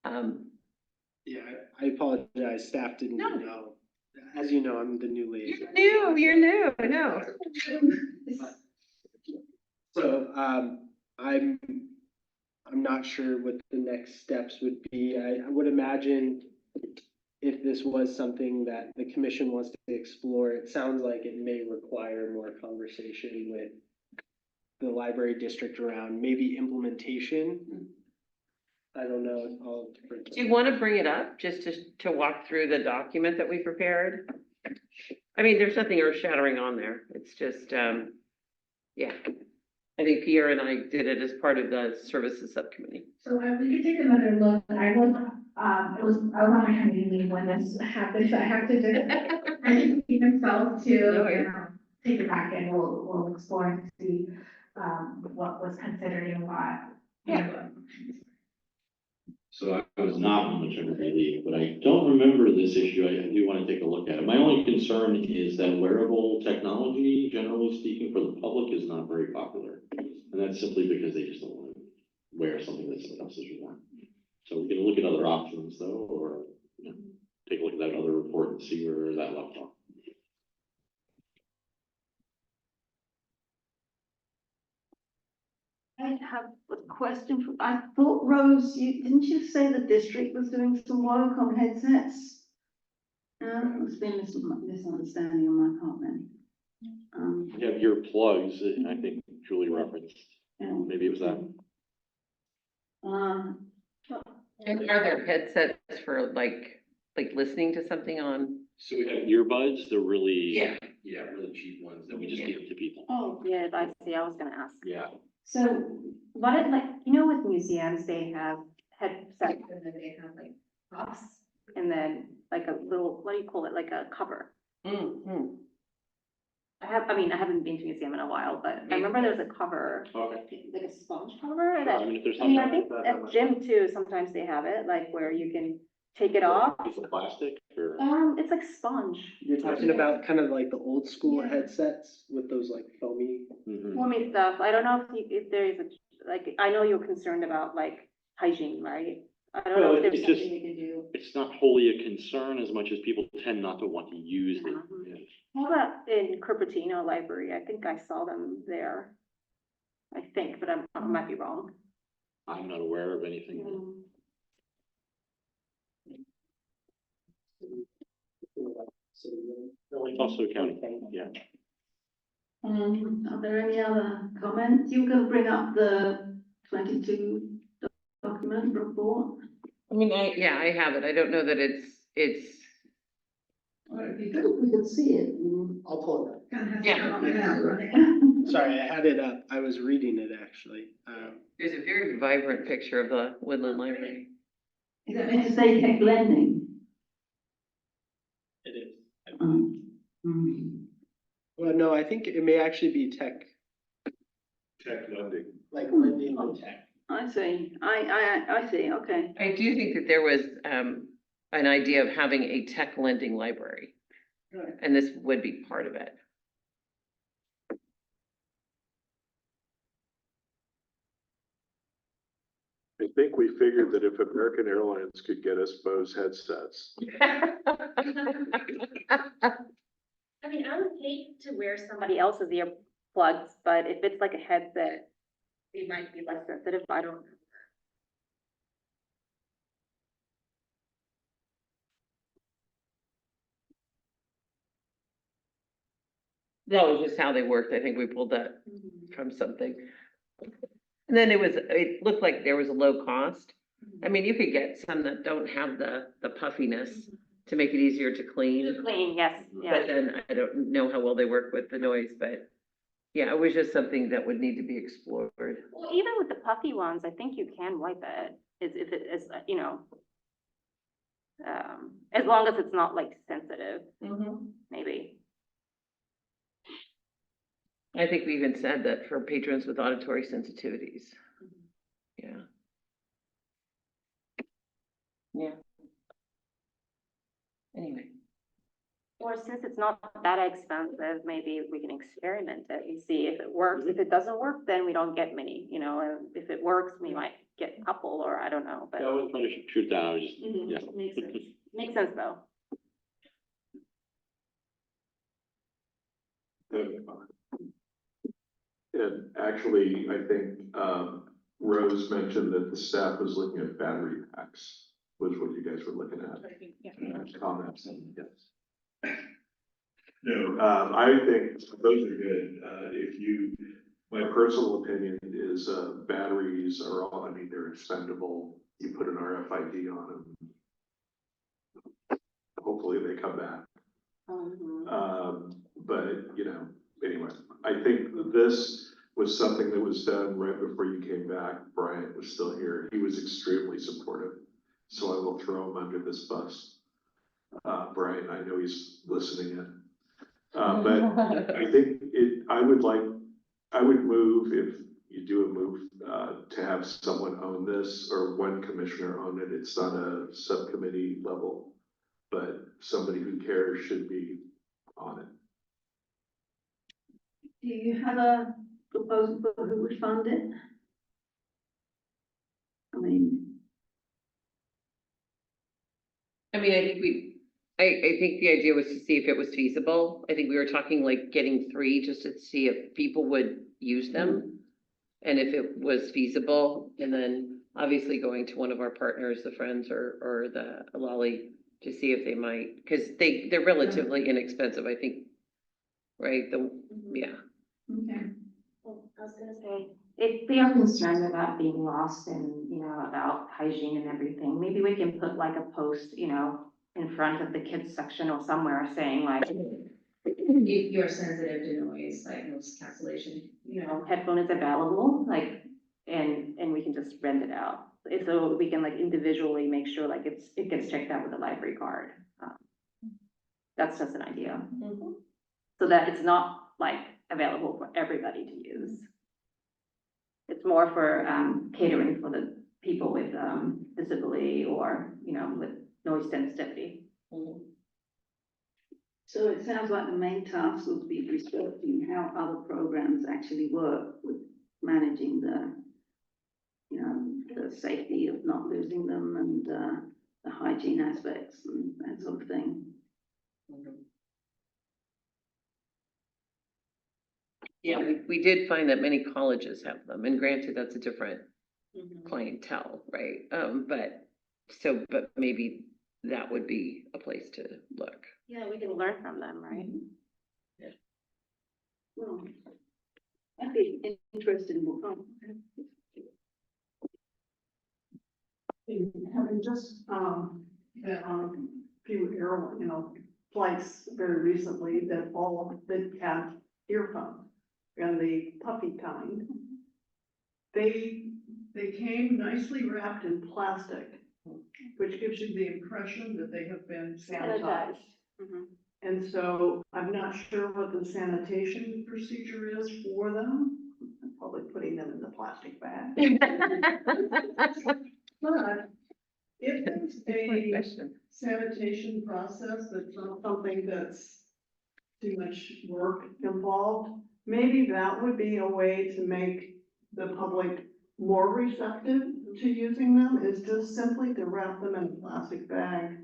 Yeah, I apologize, staff didn't No. know. As you know, I'm the new liaison. you're new, I know. So, I'm not sure what the next steps would be. I would imagine if this was something that the commission wants to explore, it sounds like it may require more conversation with the library district around maybe implementation. I don't know. Do you want to bring it up, just to walk through the document that we prepared? I mean, there's nothing earth shattering on there, it's just, yeah. I think Pierre and I did it as part of the services subcommittee. So we could take another look. I was on my committee meeting when this happened, so I have to just, I can see myself to, take it back and we'll explore and see, what was considered and what. Yeah. So I was not on maternity leave, but I don't remember this issue. I do want to take a look at it. My only concern is that wearable technology, generally speaking, for the public is not very popular. And that's simply because they just don't want to wear something that someone else is wearing. So we can look at other options though, or, you know, take a look at that other report and see where that left off. I have a question for, I thought, Rose, didn't you say the district was doing some work on headsets? It's been a misunderstanding on my part then. You have your plugs, I think Julie referenced. Yeah. Maybe it was that. And are there headsets for like listening to something on? So we have earbuds, they're really. Yeah. Yeah, really cheap ones that we just give to people. Oh, yeah, I see, I was gonna ask. Yeah. So, what it like, you know, with museums, they have headsets and then they have like puffs and then like a little, what do you call it, like a cover. Mm-hmm. I haven't been to a museum in a while, but I remember there's a cover, Okay. like a sponge cover I that, mean, if there's I mean, something I think like that, at gym too, sometimes they have it, like where you can take it off. Piece of plastic or? It's like sponge. You're talking about kind of like the old school Yeah. headsets with those like foamy. Mhm. Foamy stuff. I don't know if there is like, I know you're concerned about like hygiene, right? I don't know Well, if there's it's just- something we can do. It's not wholly a concern as much as people tend not to want to use it. Mhm. Yeah. How about in Cupertino Library? I think I saw them there. I think, but I might be wrong. I'm not aware of anything. It's also county, yeah. Are there any other comments? You can bring up the 22 document report. I mean, I have it, I don't know that it's, We could see it. I'll pull it up. Yeah. Sorry, I had it up. I was reading it actually. there's a very vibrant picture of the Woodland Library. Is it meant to say tech lending? It is. Mm. Well, no, I think it may actually be tech, Tech lending. like lending to tech. I see. I see. Okay. I do think that there was, an idea of having a tech lending library. Right. And this would be part of it. I think we figured that if American Airlines could get us Bose headsets, I mean, I would hate to wear somebody else's earplugs, but if it's like a headset, they might be less sensitive, I don't know. That was just how they worked. I think we pulled that from something. And then it looked like there was a low cost. I mean, you could get some that don't have the puffiness to make it easier to clean. Clean, yes, But yeah. then I don't know how well they work with the noise, but yeah, it was just something that would need to be explored. Well, even with the puffy ones, I think you can wipe it, if it is, you know. As long as it's not like sensitive, maybe. I think we even said that for patrons with auditory sensitivities. Yeah. Yeah. Anyway. Or since it's not that expensive, maybe we can experiment it and see if it works. If it doesn't work, then we don't get many, you know, and if it works, we might get a couple, or I don't know, but. I was trying to shoot down, I was just, Mhm, yeah. Makes sense. Makes sense though. And actually, I think, Rose mentioned that the staff was looking at battery packs, was what you guys were looking at. Comments, and yes. No, I think those are good. If you, my personal opinion is, batteries are all, I mean, they're expendable. You put an RFID on them. Hopefully they come back. But, you know, anyway, I think this was something that was done right before you came back. Bryant was still here. He was extremely supportive. So I will throw him under this bus. Bryant, I know he's listening in. But I think I would move, if you do a move, to have someone own this or one commissioner own it. It's not a subcommittee level, but somebody who cares should be on it. Do you have a proposal for who would fund it? I mean, I mean, I think the idea was to see if it was feasible. I think we were talking like getting 3 just to see if people would use them. And if it was feasible, and then obviously going to one of our partners, the Friends or the Lolly, to see if they might, because they're relatively inexpensive, I think. Right, yeah. okay. I was gonna say, if we are concerned about being lost and, you know, about hygiene and everything, maybe we can put like a post, you know, in front of the kids section or somewhere saying like, if you're sensitive to noise, like noise cancellation, you know, headphone is available, like, and we can just rent it out. So we can like individually make sure like it gets checked out with a library card. That's just an idea. So that it's not like available for everybody to use. It's more for catering for the people with disability or, you know, with noise sensitivity. So it sounds like the main task would be researching how other programs actually work with managing the, you know, the safety of not losing them and the hygiene aspects and that sort of thing. Yeah, we did find that many colleges have them, and granted, that's a different clientele, right? But maybe that would be a place to look. Yeah, we can learn from them, right? Yeah. Well, I'd be interested in more. Having just, been on a few flights very recently that had earphones and the puffy kind. They came nicely wrapped in plastic, which gives you the impression that they have been sanitized. And so I'm not sure what the sanitation procedure is for them. I'm probably putting them in the plastic bag. But if there's a sanitation process that's not something that's too much work involved, maybe that would be a way to make the public more receptive to using them, is just simply to wrap them in a plastic bag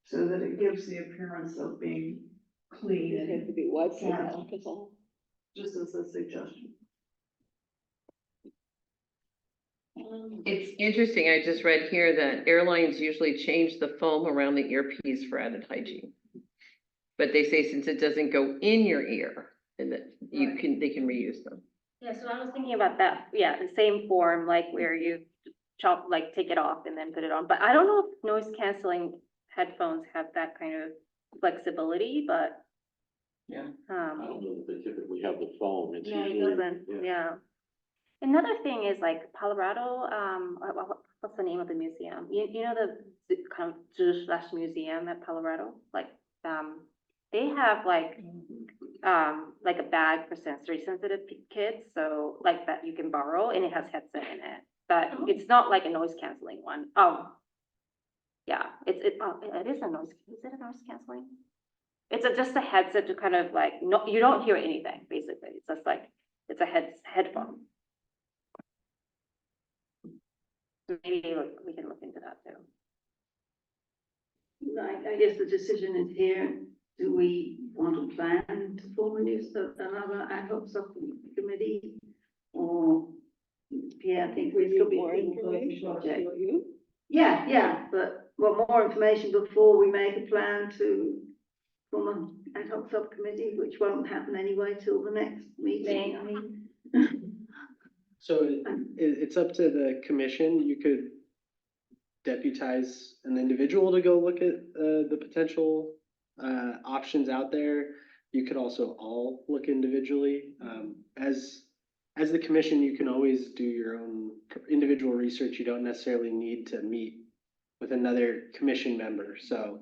so that it gives the appearance of being clean It has to and be wiped with sanitized. alcohol. Just as a suggestion. It's interesting, I just read here that airlines usually change the foam around the earpiece for added hygiene. But they say since it doesn't go in your ear, and that they can reuse them. Yeah, so I was thinking about that, yeah, the same form, like where you take it off and then put it on, but I don't know if noise canceling headphones have that kind of flexibility, but. Yeah. I don't know that they typically have the foam, it's No, it usually, doesn't, yeah. Another thing is like Colorado, what's the name of the museum? You know, the kind of zoo/museum at Colorado, like, they have like a bag for sensory sensitive kids, so like that you can borrow, and it has headset in it, but it's not like a noise canceling one. Yeah, it is a noise, is it a noise canceling? it's just a headset to kind of like, no, you don't hear anything, basically. It's just like, it's a headphone. Maybe we can look into that too. I guess the decision is here. Do we want to plan to form another ad hoc subcommittee? Or, yeah, I think we still be. More information, Project. you? Yeah, but, well, more information before we make a plan to form an ad hoc subcommittee, which won't happen anyway till the next meeting, I mean. So it's up to the commission. You could deputize an individual to go look at the potential options out there. You could also all look individually. As the commission, you can always do your own individual research. You don't necessarily need to meet with another commission member. So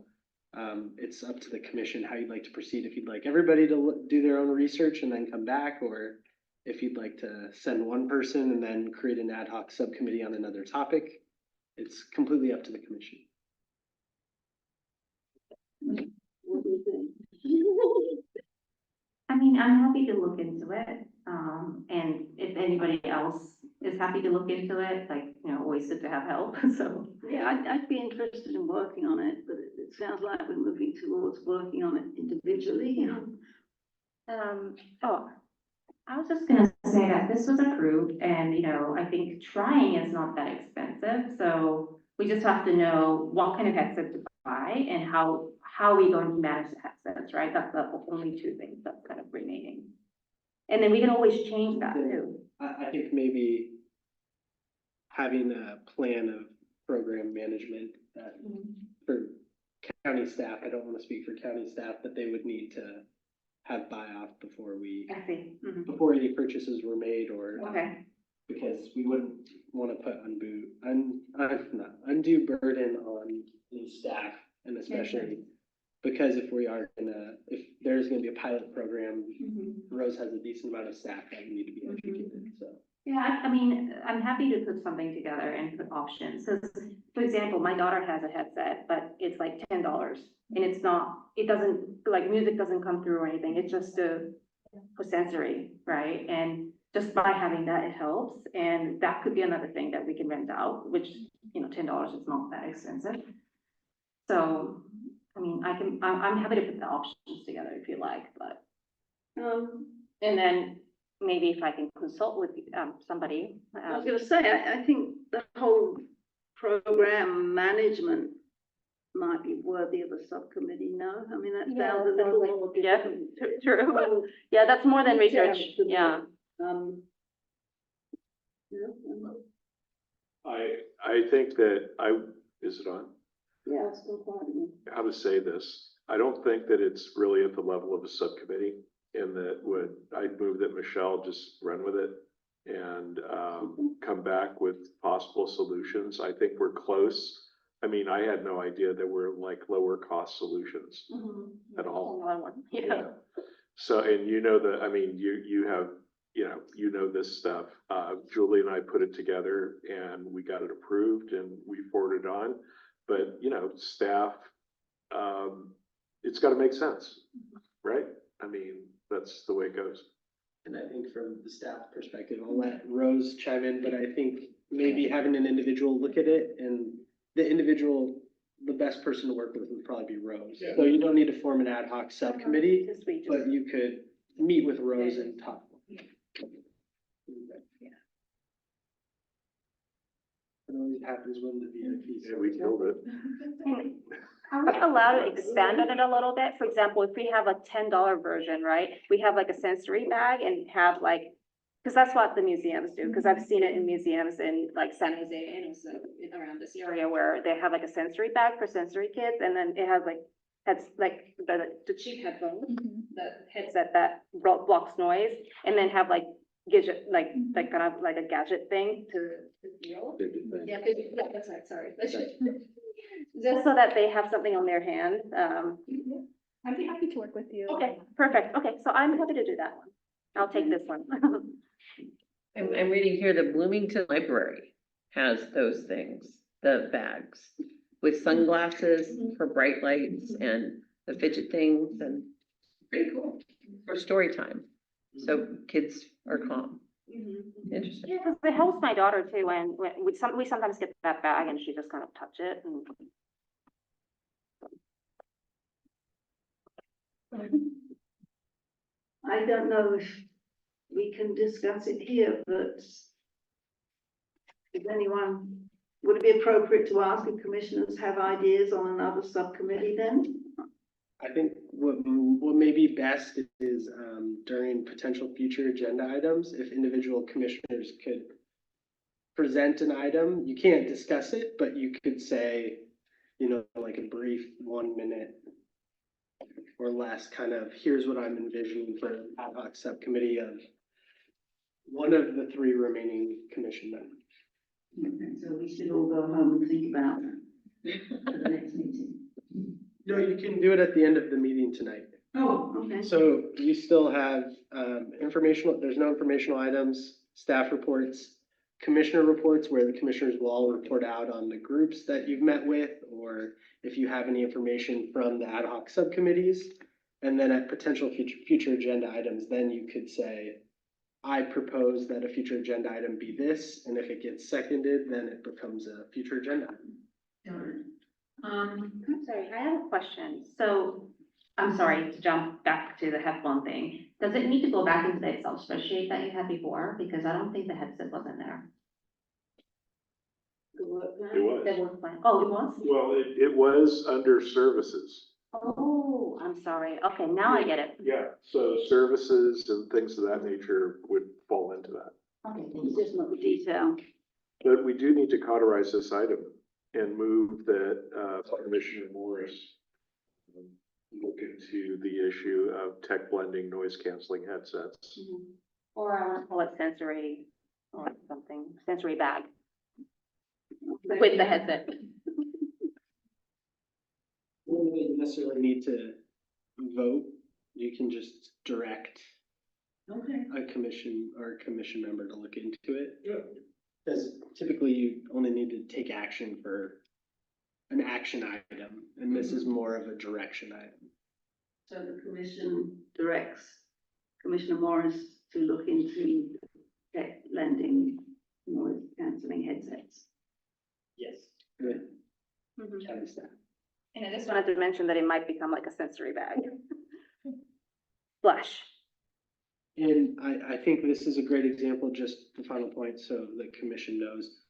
it's up to the commission how you'd like to proceed. If you'd like everybody to do their own research and then come back, or if you'd like to send one person and then create an ad hoc subcommittee on another topic, it's completely up to the commission. What do you think? I mean, I'm happy to look into it, and if anybody else is happy to look into it, like, you know, always good to have help, so. Yeah, I'd be interested in working on it, but it sounds like we're moving towards working on it individually, you know. Oh, I was just gonna say that this was approved, and, you know, I think trying is not that expensive, so we just have to know what kind of headset to buy and how are we going to manage the headsets, right? That's the only two things that's kind of remaining. And then we can always change that too. I think maybe having a plan of program management that for county staff, I don't want to speak for county staff, but they would need to have buy-off before I see. before any purchases were made, or Okay. because we wouldn't want to put undue burden on the staff, and especially because if there's gonna be a pilot program, Rose has a decent amount of staff that need to be educated, so. Yeah, I mean, I'm happy to put something together and put options. So, for example, my daughter has a headset, but it's like $10. And it doesn't, like, music doesn't come through or anything. It's just for sensory, right? And just by having that, it helps. And that could be another thing that we can rent out, which, you know, $10 is not that expensive. So, I mean, I'm happy to put the options together if you like, but, and then maybe if I can consult with somebody. I was gonna say, I think the whole program management might be worthy of a subcommittee, no? I mean, that Yeah, sounds a that little sounds more. yeah, true. Yeah, that's more than research, yeah. I think that is it on? Yeah, it's still quiet. How to say this? I don't think that it's really at the level of a subcommittee, in that I'd move that Michelle just run with it and come back with possible solutions. I think we're close. I mean, I had no idea that we're like lower cost solutions at all. Yeah. So, and you know I mean, you have, you know this stuff. Julie and I put it together and we got it approved and we forwarded on. But, staff, it's got to make sense, right? I mean, that's the way it goes. And I think from the staff perspective, I'll let Rose chime in, but I think maybe having an individual look at it, and the best person to work with would probably be Rose. Yeah. So you don't need to form an ad hoc subcommittee, Just we but you could meet with Rose and talk. It always happens when the VIP. Yeah, we killed it. Are we allowed to expand on it a little bit? For example, if we have a $10 version, right? We have like a sensory bag and have like, because that's what the museums do, because I've seen it in museums in like San Jose and also around this area where they have like a sensory bag for sensory kids, and then it has like the cheap headphones, the headset that blocks noise, and then have like gadget, like kind of like a gadget thing to feel. Yeah, that's right, sorry. Just so that they have something on their hand. I'd be happy to work with you. Okay, perfect. Okay, so I'm happy to do that one. I'll take this one. I'm reading here, the Bloomington Library has those things, the bags with sunglasses for bright lights and the fidget things and Pretty cool. for story time. So kids are calm. Interesting. Yeah, because it helps my daughter too, when we sometimes get that bag and she just kind of touch it and. I don't know if we can discuss it here, but if anyone, would it be appropriate to ask if commissioners have ideas on another subcommittee then? I think what may be best is, during potential future agenda items, if individual commissioners could present an item, you can't discuss it, but you could say, you know, like a brief 1 minute or less, kind of, here's what I'm envisioning for an ad hoc subcommittee of one of the 3 remaining commission members. Okay, so we should all go home and think about that for the next meeting. No, you can do it at the end of the meeting tonight. Oh, okay. So you still have, informational, there's no informational items, staff reports, commissioner reports, where the commissioners will all report out on the groups that you've met with, or if you have any information from the ad hoc subcommittees. And then at potential future agenda items, then you could say, I propose that a future agenda item be this, and if it gets seconded, then it becomes a future agenda item. I'm sorry, I have a question. So, I'm sorry to jump back to the headphone thing. Does it need to go back into the Excel spreadsheet that you had before? Because I don't think the headset wasn't there. It was. The work plan. Oh, it was? Well, it was under services. Oh, I'm sorry. Okay, now I get it. Yeah, so services and things of that nature would fall into that. Okay, It's just not the detail. But we do need to cauterize this item and move that, Commissioner Morris look into the issue of tech blending noise canceling headsets. Or I want to call it sensory or something, sensory bag with the headset. You don't necessarily need to vote, you can just direct Okay. a commission or a commission member to look into it. Yeah. Because typically you only need to take action for an action item, and this is more of a direction item. So the commission directs Commissioner Morris to look into tech lending noise cancelling headsets. Yes. Good. Mhm. County staff. And I just wanted to mention that it might become like a sensory bag. Flash. And I think this is a great example, just the final point, so the commission knows.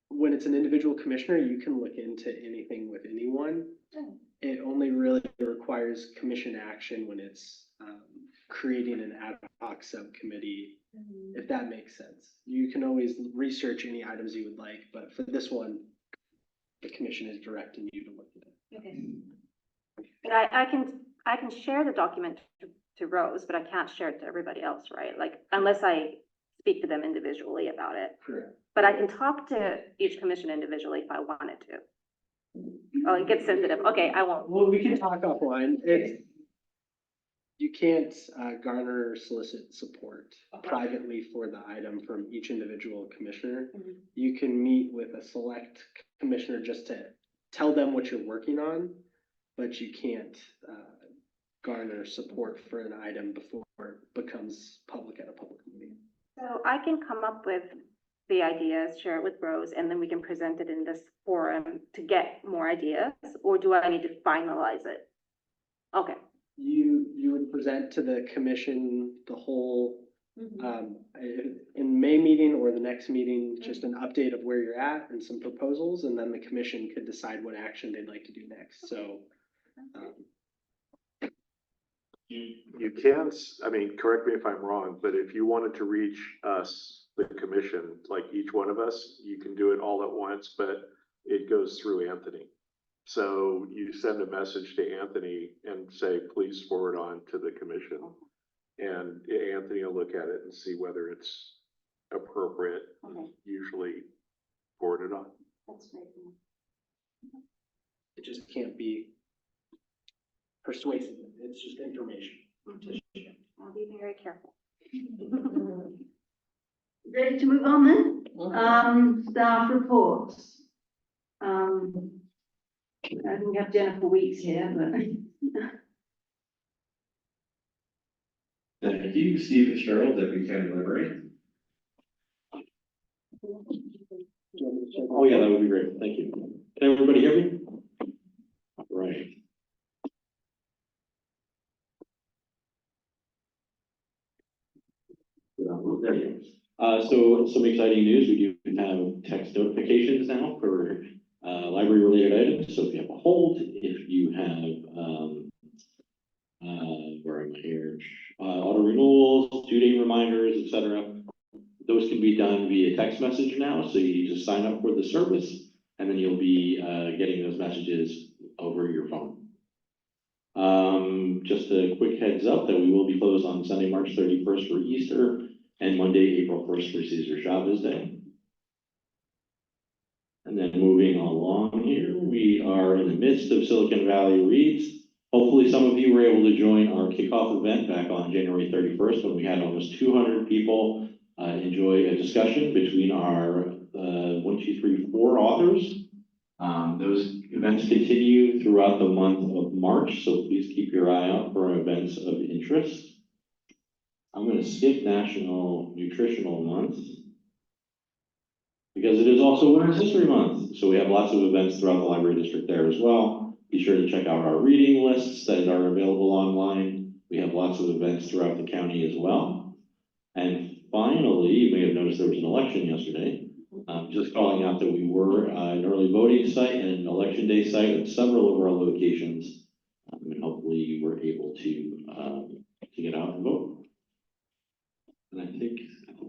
When it's an individual commissioner, you can look into anything with anyone. It only really requires commission action when it's creating an ad hoc subcommittee, if that makes sense. You can always research any items you would like, but for this one, the commission is directing you to look at it. Okay. And I can share the document to Rose, but I can't share it to everybody else, right? Like, unless I speak to them individually about it. Correct. But I can talk to each commission individually if I wanted to. Oh, it gets sensitive. Okay, I won't. Well, we can talk offline. You can't garner or solicit support privately for the item from each individual commissioner. You can meet with a select commissioner just to tell them what you're working on, but you can't garner support for an item before it becomes public at a public meeting. So I can come up with the ideas, share it with Rose, and then we can present it in this forum to get more ideas, or do I need to finalize it? Okay. You would present to the commission the whole, in May meeting or the next meeting, just an update of where you're at and some proposals, and then the commission could decide what action they'd like to do next, so. You can, I mean, correct me if I'm wrong, but if you wanted to reach us, the commission, like each one of us, you can do it all at once, but it goes through Anthony. So you send a message to Anthony and say, please forward on to the commission. And Anthony will look at it and see whether it's appropriate, usually forward it on. That's great. It just can't be persuasive, it's just information. I'll be very careful. Ready to move on then? Staff reports. I think we have Jennifer Weeks here, but. Thank you, Steve Fitzgerald, Deputy County Librarian. Oh, yeah, that would be great. Thank you. Can everybody hear me? All right. There you go. So some exciting news. We do have text notifications now for library related items. So if you have a hold, if you have where am I here? Auto renewals, due date reminders, etc. Those can be done via text message now. So you just sign up for the service, and then you'll be getting those messages over your phone. Just a quick heads up that we will be closed on Sunday, March 31st for Easter, and Monday, April 1st for Caesar Chavez Day. And then moving along here, we are in the midst of Silicon Valley Reads. Hopefully some of you were able to join our kickoff event back on January 31st when we had almost 200 people enjoy a discussion between our 4 authors. Those events continue throughout the month of March, so please keep your eye out for events of interest. I'm going to skip National Nutritional Month because it is also Women's History Month. So we have lots of events throughout the library district there as well. Be sure to check out our reading lists that are available online. We have lots of events throughout the county as well. And finally, you may have noticed there was an election yesterday. Just calling out that we were an early voting site and an election day site at several of our locations. And hopefully you were able to get out and vote. And I think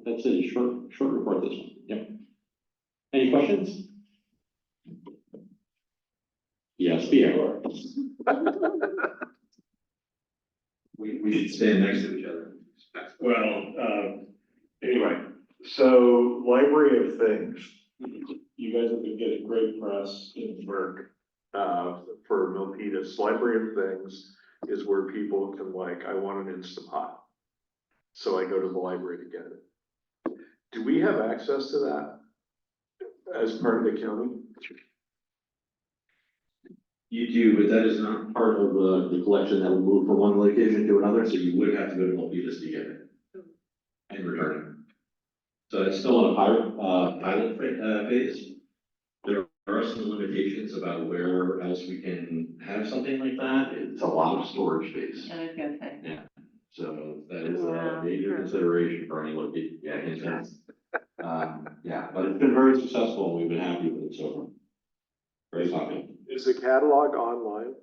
that's it, a short report this one. Yep. Any questions? Yes, Pierre. We should stand next to each other. Well, anyway, so Library of Things, you guys have been getting great press in work, for Milpitas. Library of Things is where people can I want an Instapot. So I go to the library to get it. Do we have access to that as part of the county? You do, but that is not part of the collection that will move from one location to another, so you would have to go to Milpitas to get it and return it. So it's still in a pilot phase. There are some limitations about where else we can have something like that. It's a lot of storage space. I was gonna say. Yeah, so that is a major consideration for any location. Yeah, it's, yeah, but it's been very successful. We've been happy with it so far. Very popular. Is the catalog online?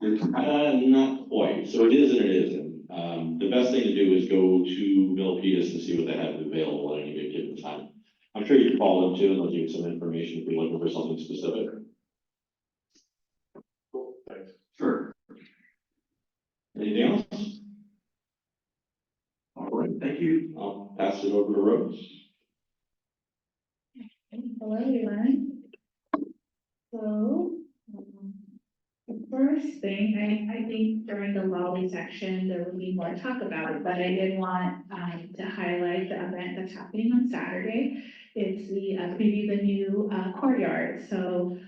Not quite. So it is and it isn't. The best thing to do is go to Milpitas and see what they have available at any given time. I'm sure you can call them too and they'll give you some information if you're looking for something specific. Cool, thanks. Sure. Anything else? All right, thank you. I'll pass it over to Rose. Hello, everyone. So, the first thing, I think during the Lolly section, there will be more talk about it, but I did want to highlight the event that's happening on Saturday. It's the preview the new courtyard. So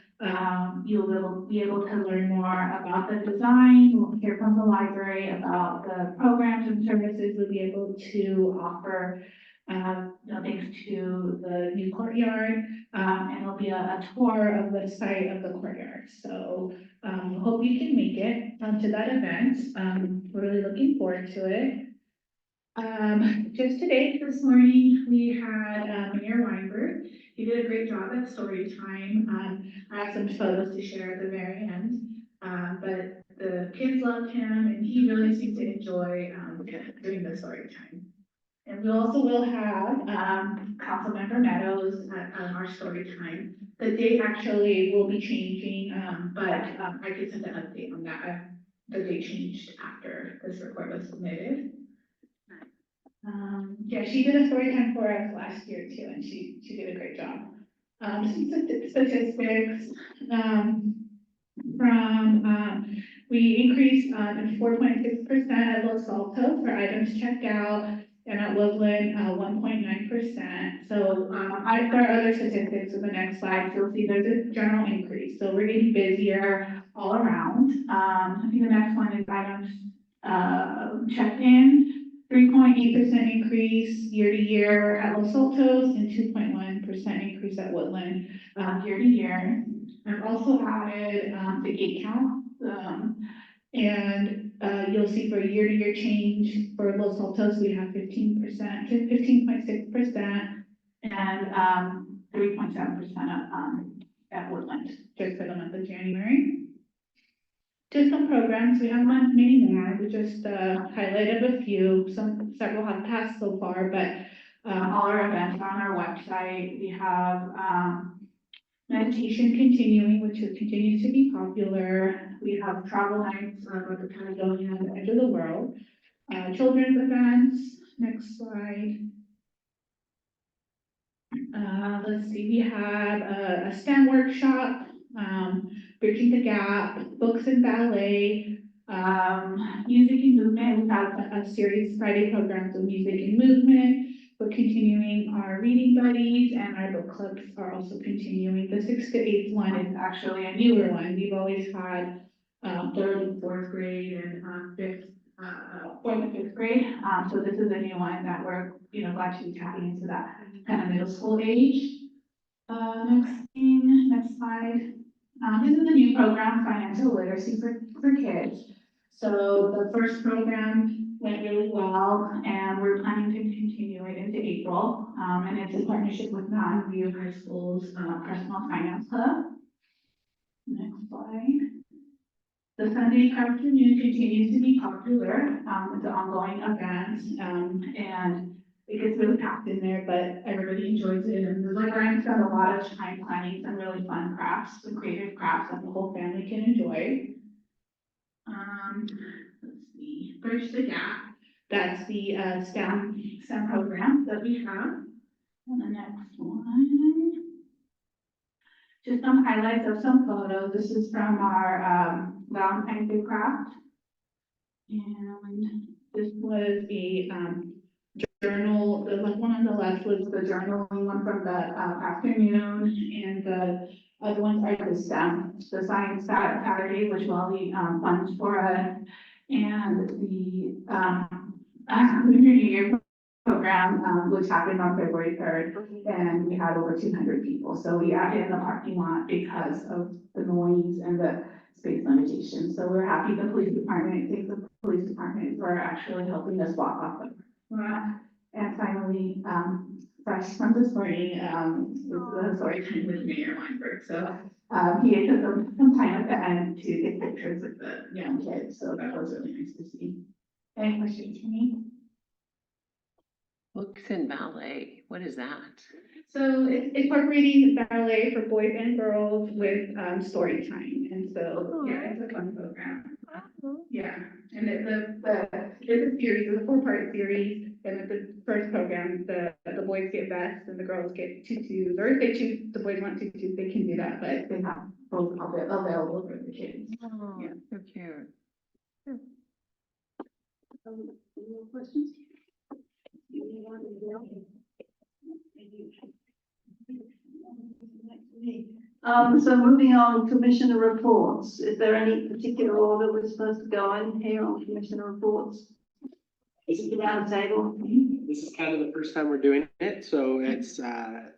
you'll be able to learn more about the design, you'll hear from the library about the programs and services we'll be able to offer thanks to the new courtyard, and it'll be a tour of the site of the courtyard. So hope you can make it to that event. We're really looking forward to it. Just today, this morning, we had Mayor Weinberg. He did a great job at story time. I have some photos to share at the very end. But the kids loved him and he really seemed to enjoy doing the story time. And we also will have Councilmember Meadows at our story time. The date actually will be changing, but I could send an update on that. The date changed after this report was submitted. Yeah, she did a story time for us last year too, and she did a great job. Some statistics we increased 4.6% at Los Altos for items checked out, and at Woodland, 1.9%. So, there are other statistics in the next slide. You'll see there's a general increase. So we're getting busier all around. I think the next one is items, checked in, 3.8% increase year to year at Los Altos and 2.1% increase at Woodland, year to year. I've also added, the gate count, and you'll see for year-to-year change for Los Altos, we have 15%, 15.6%, and 3.7% at Woodland, just for the month of January. Just some programs, we have many more, we just highlighted a few, several have passed so far, but all our events are on our website. We have meditation continuing, which continues to be popular. We have travel nights with the Patagonia and the edge of the world. Children's events, next slide. Let's see, we have a STEM workshop, Bridging the Gap, books and ballet, music and movement. We have a series Friday programs of music and movement. We're continuing our reading buddies, and our book clubs are also continuing. The 6th to 8th one is actually a newer one. We've always had 3rd and 4th grade and 4th and 5th grade. So this is a new one that we're, glad to be tapping into that kind of middle school age. Next slide. This is a new program, Financial Literacy for Kids. So the first program went really well, and we're planning to continue it into April. And it's in partnership with Mountain View High School's Personal Finance Club. Next slide. The Sunday afternoon continues to be popular with the ongoing events, and it gets really packed in there, but everybody enjoys it. And the librarians spend a lot of time planning some really fun crafts, some creative crafts that the whole family can enjoy. Let's see, Bridge the Gap. That's the STEM program that we have. And the next one. Just some highlights of some photos. This is from our Valentine's Day craft. And this was a journal. The one on the left was the journaling one from the afternoon, and the other ones are the Science Saturday, which Wally funds for us, and the Lunar New Year program, which happened on February 3rd, and we had over 200 people. So we added in the parking lot because of the noise and the space limitations. So we're happy the police department, thanks the police department for actually helping us walk off the parking lot. And finally, fresh from this morning, the story time with Mayor Weinberg. So he took some time at the end to take pictures with the young kids. So that was really nice to see. Any questions for me? Books and ballet, what is that? So it's incorporating ballet for boys and girls with story time. And so, yeah, it's a fun program. Yeah, and it's a series, it's a 4-part series. And with the first program, the boys get vests and the girls get tutus. Or if they choose, the boys want tutus, they can do that, but they have both available for the kids. Oh, yeah, so cute. Any more questions? So moving on, commissioner reports. Is there any particular order we're supposed to go in here on commissioner reports? Is it down the table? This is kind of the first time we're doing it, so it's,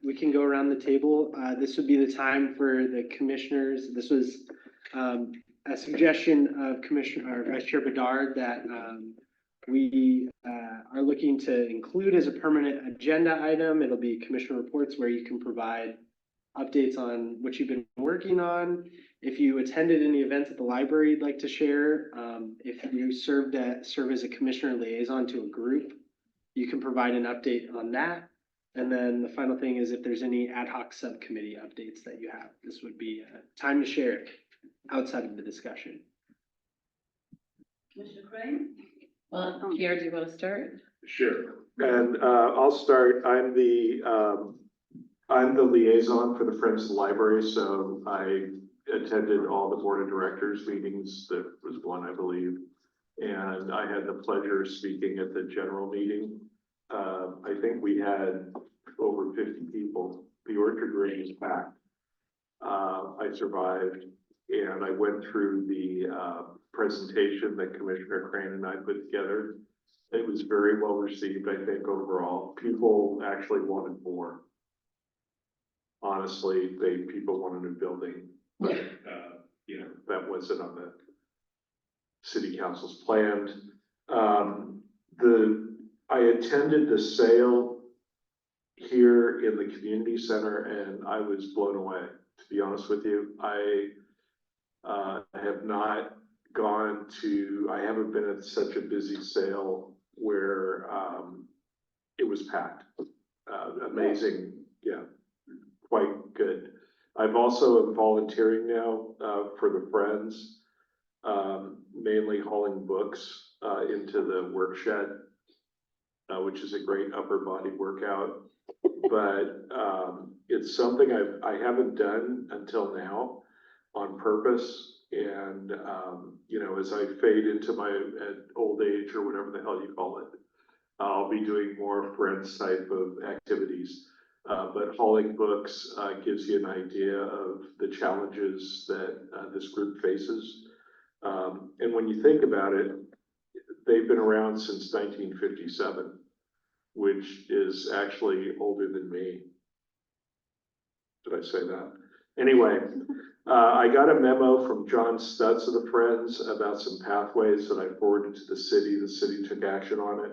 we can go around the table. This would be the time for the commissioners. This was a suggestion of Commissioner, or Vice Chair Bedard, that we are looking to include as a permanent agenda item. It'll be commissioner reports where you can provide updates on what you've been working on. If you attended any events at the library you'd like to share, if you serve as a commissioner liaison to a group, you can provide an update on that. And then the final thing is if there's any ad hoc subcommittee updates that you have, this would be a time to share it outside of the discussion. Commissioner Crane? Well, Pierre, do you want to start? Sure, and I'll start. I'm the liaison for the Friends of the Library, so I attended all the board of directors meetings. There was one, I believe, and I had the pleasure of speaking at the general meeting. I think we had over 50 people. The orchard ring is packed. I survived, and I went through the presentation that Commissioner Crane and I put together. It was very well received, I think, overall. People actually wanted more. Honestly, people want a new building, but, you know, that wasn't on the city council's planned. I attended the sale here in the community center and I was blown away, to be honest with you. I have not I haven't been at such a busy sale where, it was packed. Amazing, yeah, quite good. I've also am volunteering now, for the Friends, mainly hauling books, into the work shed, which is a great upper body workout. But, it's something I haven't done until now on purpose. And, you know, as I fade into my old age or whatever the hell you call it, I'll be doing more Friends type of activities. But hauling books gives you an idea of the challenges that this group faces. And when you think about it, they've been around since 1957, which is actually older than me. Did I say that? Anyway, I got a memo from John Stutz of the Friends about some pathways that I forwarded to the city. The city took action on it.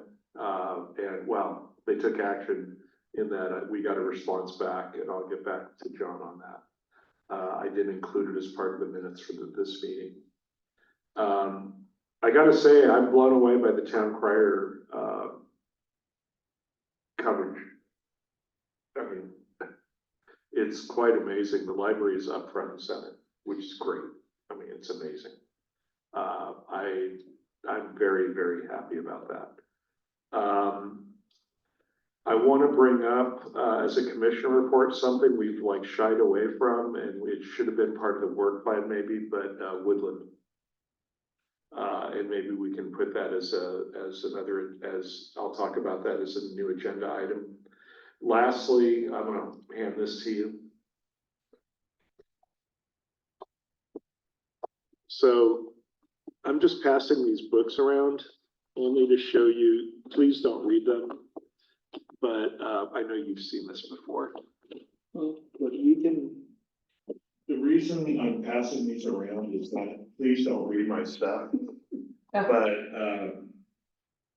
And well, they took action in that we got a response back, and I'll get back to John on that. I did include it as part of the minutes for this meeting. I gotta say, I'm blown away by the town crier coverage. I mean, it's quite amazing. The library is up front and center, which is great. I mean, it's amazing. I'm very, very happy about that. I want to bring up, as a commissioner report, something we've like shied away from, and it should have been part of the work plan maybe, but Woodland. And maybe we can put that as I'll talk about that as a new agenda item. Lastly, I'm gonna hand this to you. So I'm just passing these books around only to show you, please don't read them. But I know you've seen this before. But you can, the reason I'm passing these around is that, please don't read my stuff. But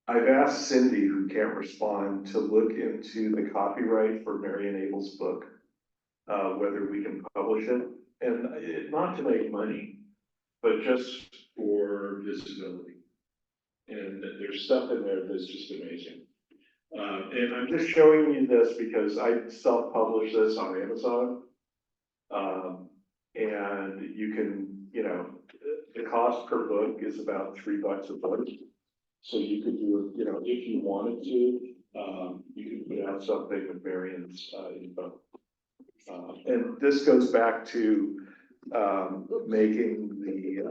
I've asked Cindy, who can't respond, to look into the copyright for Marion Abel's book, whether we can publish it, and not to make money, but just for visibility. And there's stuff in there that's just amazing. And I'm just showing you this because I self-publish this on Amazon. And you can, you know, the cost per book is about $3 a book. So you could do, you know, if you wanted to, you could put out something with Marion's info. And this goes back to making the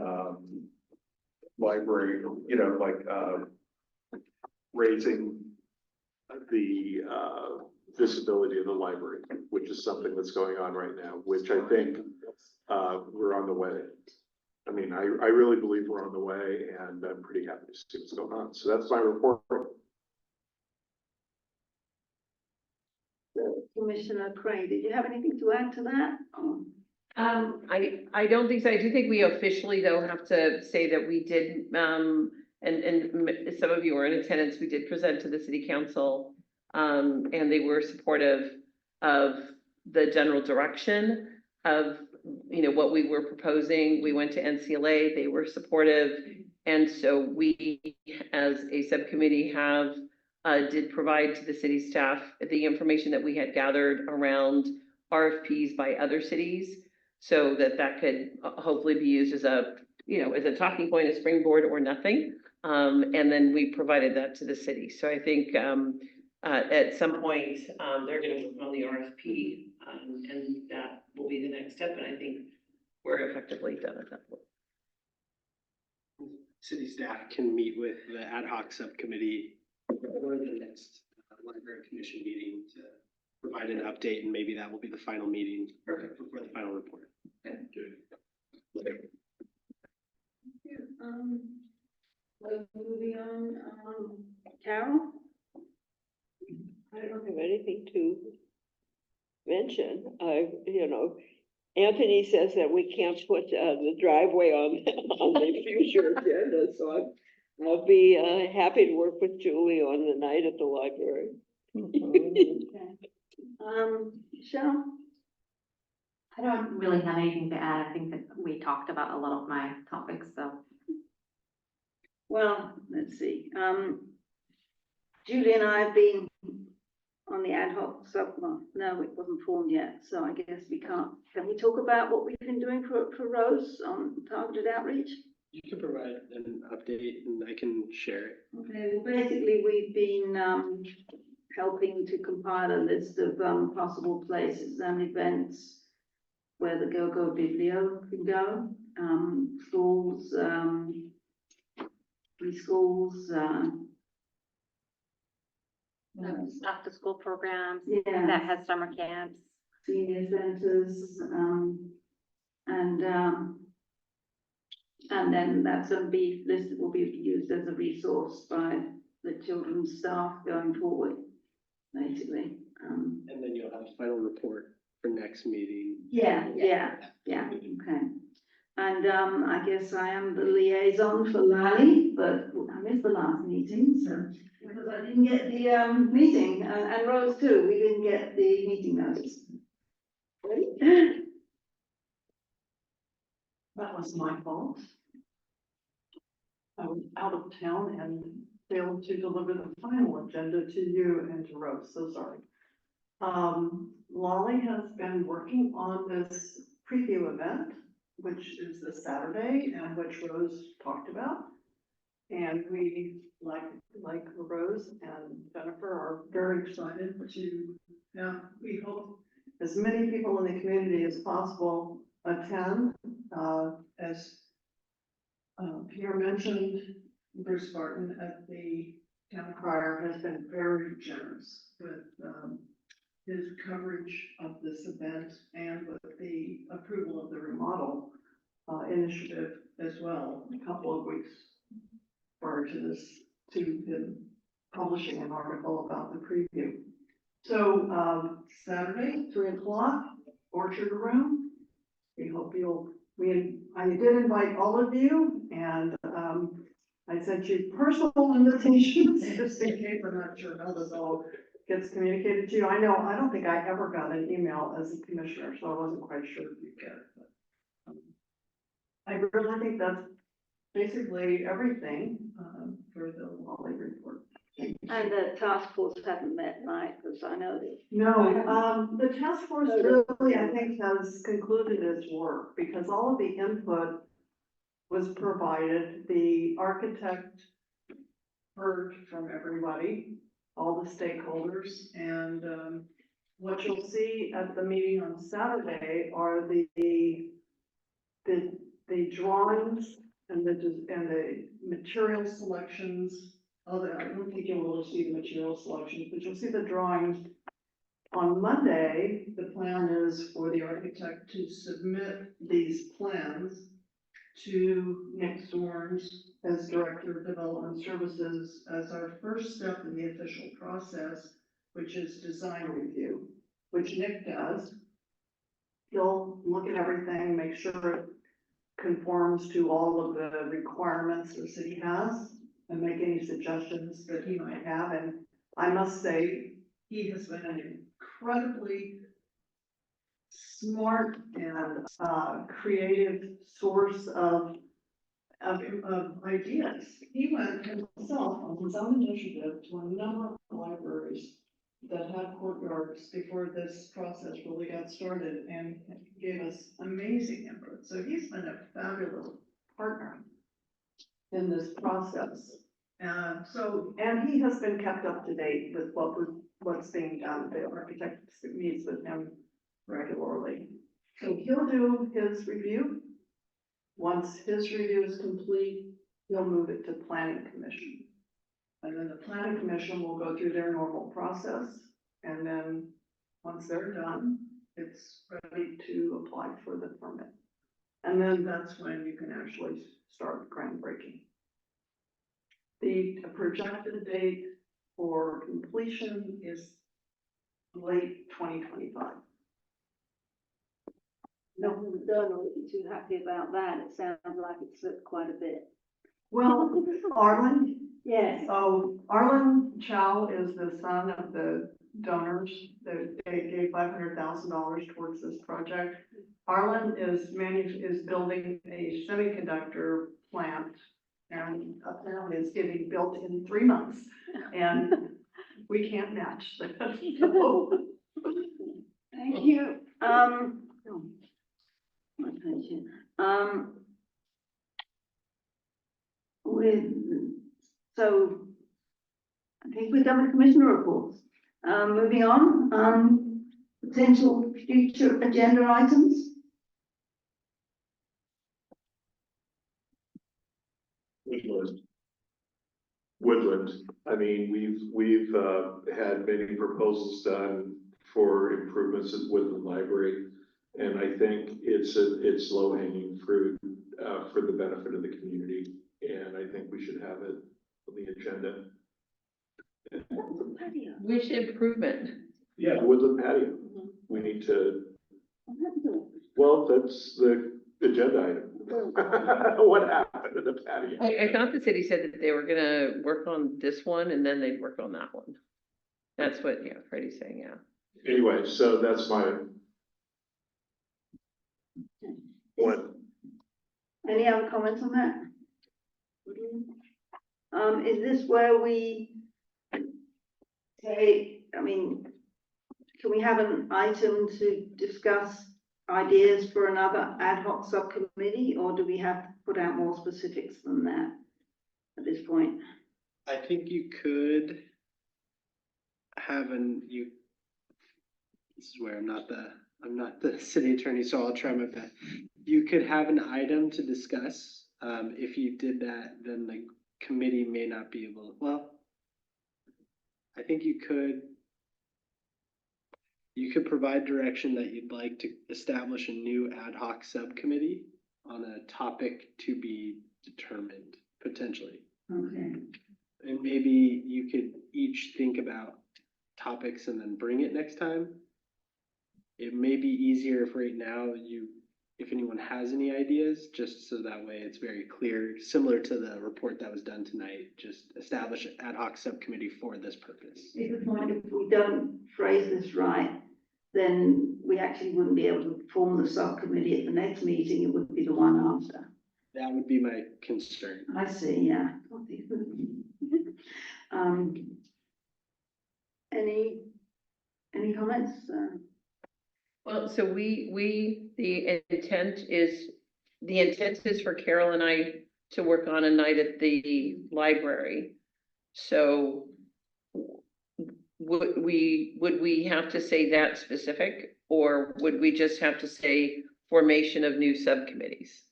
library, you know, like raising the visibility of the library, which is something that's going on right now, which I think we're on the way. I mean, I really believe we're on the way, and I'm pretty happy to see what's going on. So that's my report. Commissioner Crane, did you have anything to add to that? I don't think so. I do think we officially though have to say that we did, and some of you were in attendance, we did present to the city council. And they were supportive of the general direction of, you know, what we were proposing. We went to NCLA, they were supportive. And so we, as a subcommittee, did provide to the city staff the information that we had gathered around RFPs by other cities, so that could hopefully be used as a, you know, as a talking point, a springboard, or nothing. And then we provided that to the city. So I think at some point, they're gonna work on the RFP, and that will be the next step, and I think we're effectively done at that point. City staff can meet with the ad hoc subcommittee or the next library commission meeting to provide an update, and maybe that will be the final meeting before the final report. So moving on, Carol? I don't have anything to mention. Anthony says that we can't put the driveway on, on the future agenda, so I'll be happy to work with Julie on the night at the library. Michelle? I don't really have anything to add. I think that we talked about a lot of my topics, so. Well, let's see, Julie and I have been on the ad hoc no, it wasn't formed yet, so I guess we can't. Can we talk about what we've been doing for Rose on targeted outreach? You can provide an update and I can share it. Okay, well, basically, we've been, helping to compile a list of, possible places and events where the Go-Go Biblio can go, schools, preschools, After school programs, Yeah. that has summer camps. senior centers, and then that's gonna be listed, will be used as a resource by the children's staff going forward, basically. And then you'll have a final report for next meeting. Yeah, okay. And, I guess I am the liaison for Lally, but I missed the last meeting, so, because I didn't get the, meeting, and Rose too, we didn't get the meeting notice. That was my fault. I was out of town and failed to deliver the final agenda to you and to Rose, so sorry. Lolly has been working on this preview event, which is this Saturday and which Rose talked about. And we, like Rose and Jennifer, are very excited to, we hope as many people in the community as possible attend. As Pierre mentioned, Bruce Barton at the town crier has been very generous with his coverage of this event and with the approval of the remodel initiative as well, a couple of weeks prior to this, to him publishing an article about the preview. So Saturday, 3:00, Orchard Room. We hope I did invite all of you, and I sent you personal invitations, just in case. I'm not sure how this all gets communicated to you. I don't think I ever got an email as a commissioner, so I wasn't quite sure if you get it. But, I really think that's basically everything for the Lolly report. And the task force haven't met, right, because I know that. No, the task force really, I think, has concluded its work, because all of the input was provided. The architect heard from everybody, all the stakeholders, and what you'll see at the meeting on Saturday are the drawings and the material selections. Although I don't think you'll really see the material selections, but you'll see the drawings. On Monday, the plan is for the architect to submit these plans to Nick Storms as Director of Development Services as our first step in the official process, which is design review, which Nick does. He'll look at everything, make sure it conforms to all of the requirements the city has, and make any suggestions that he might have. And I must say, he has been an incredibly smart and creative source of ideas. He went himself on his own initiative to a number of libraries that had courtyards before this process really got started, and gave us amazing input. So he's been a fabulous partner in this process. And he has been kept up to date with what's being done. The architect meets with him regularly. So he'll do his review. Once his review is complete, he'll move it to planning commission. And then the planning commission will go through their normal process, and then, once they're done, it's ready to apply for the permit. And then that's when you can actually start groundbreaking. The projected date for completion is late 2025. No, don't really be too happy about that. It sounds like it slipped quite a bit. Well, Arlen, Yes. Arlen Chow is the son of the donors that they gave $500,000 towards this project. Arlen is building a semiconductor plant, and apparently it's getting built in 3 months, and we can't match that. So, Thank you. My attention. So I think we're done with commissioner reports. Moving on, potential future agenda items. Woodland, I mean, we've had many proposals done for improvements at Woodland Library. And I think it's low hanging fruit, for the benefit of the community. And I think we should have it on the agenda. Which improvement? Yeah, Woodland patio. We need to, well, that's the agenda item. What happened to the patio? I thought the city said that they were gonna work on this one and then they'd work on that one. That's what, yeah, Freddie's saying, yeah. Anyway, so that's my one. Any other comments on that? Is this where we say, I mean, can we have an item to discuss ideas for another ad hoc subcommittee, or do we have to put out more specifics than that at this point? I think you could have this is where I'm not the city attorney, so I'll try my best. You could have an item to discuss. If you did that, then the committee may not be able, well, I think you could provide direction that you'd like to establish a new ad hoc subcommittee on a topic to be determined, potentially. Okay. And maybe you could each think about topics and then bring it next time. It may be easier if right now if anyone has any ideas, just so that way it's very clear, similar to the report that was done tonight, just establish an ad hoc subcommittee for this purpose. Is the point, if we don't phrase this right, then we actually wouldn't be able to form the subcommittee at the next meeting, it would be the one after. That would be my concern. I see, yeah. Any comments? Well, so the intent is for Carol and I to work on a night at the library. So would we have to say that specific, or would we just have to say formation of new subcommittees?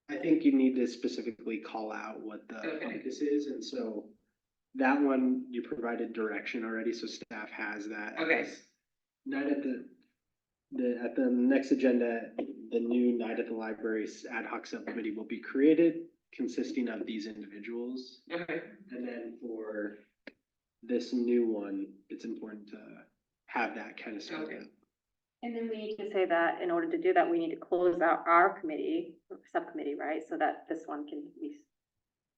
I think you need to specifically call out what the focus is, and so that one, you provided direction already, so staff has that. Okay. Night at the next agenda, the new Night at the Library ad hoc subcommittee will be created, consisting of these individuals. Okay. And then for this new one, it's important to have that kind of stuff. Okay. And then we need to say that in order to do that, we need to close out our subcommittee, right? So that this one can be.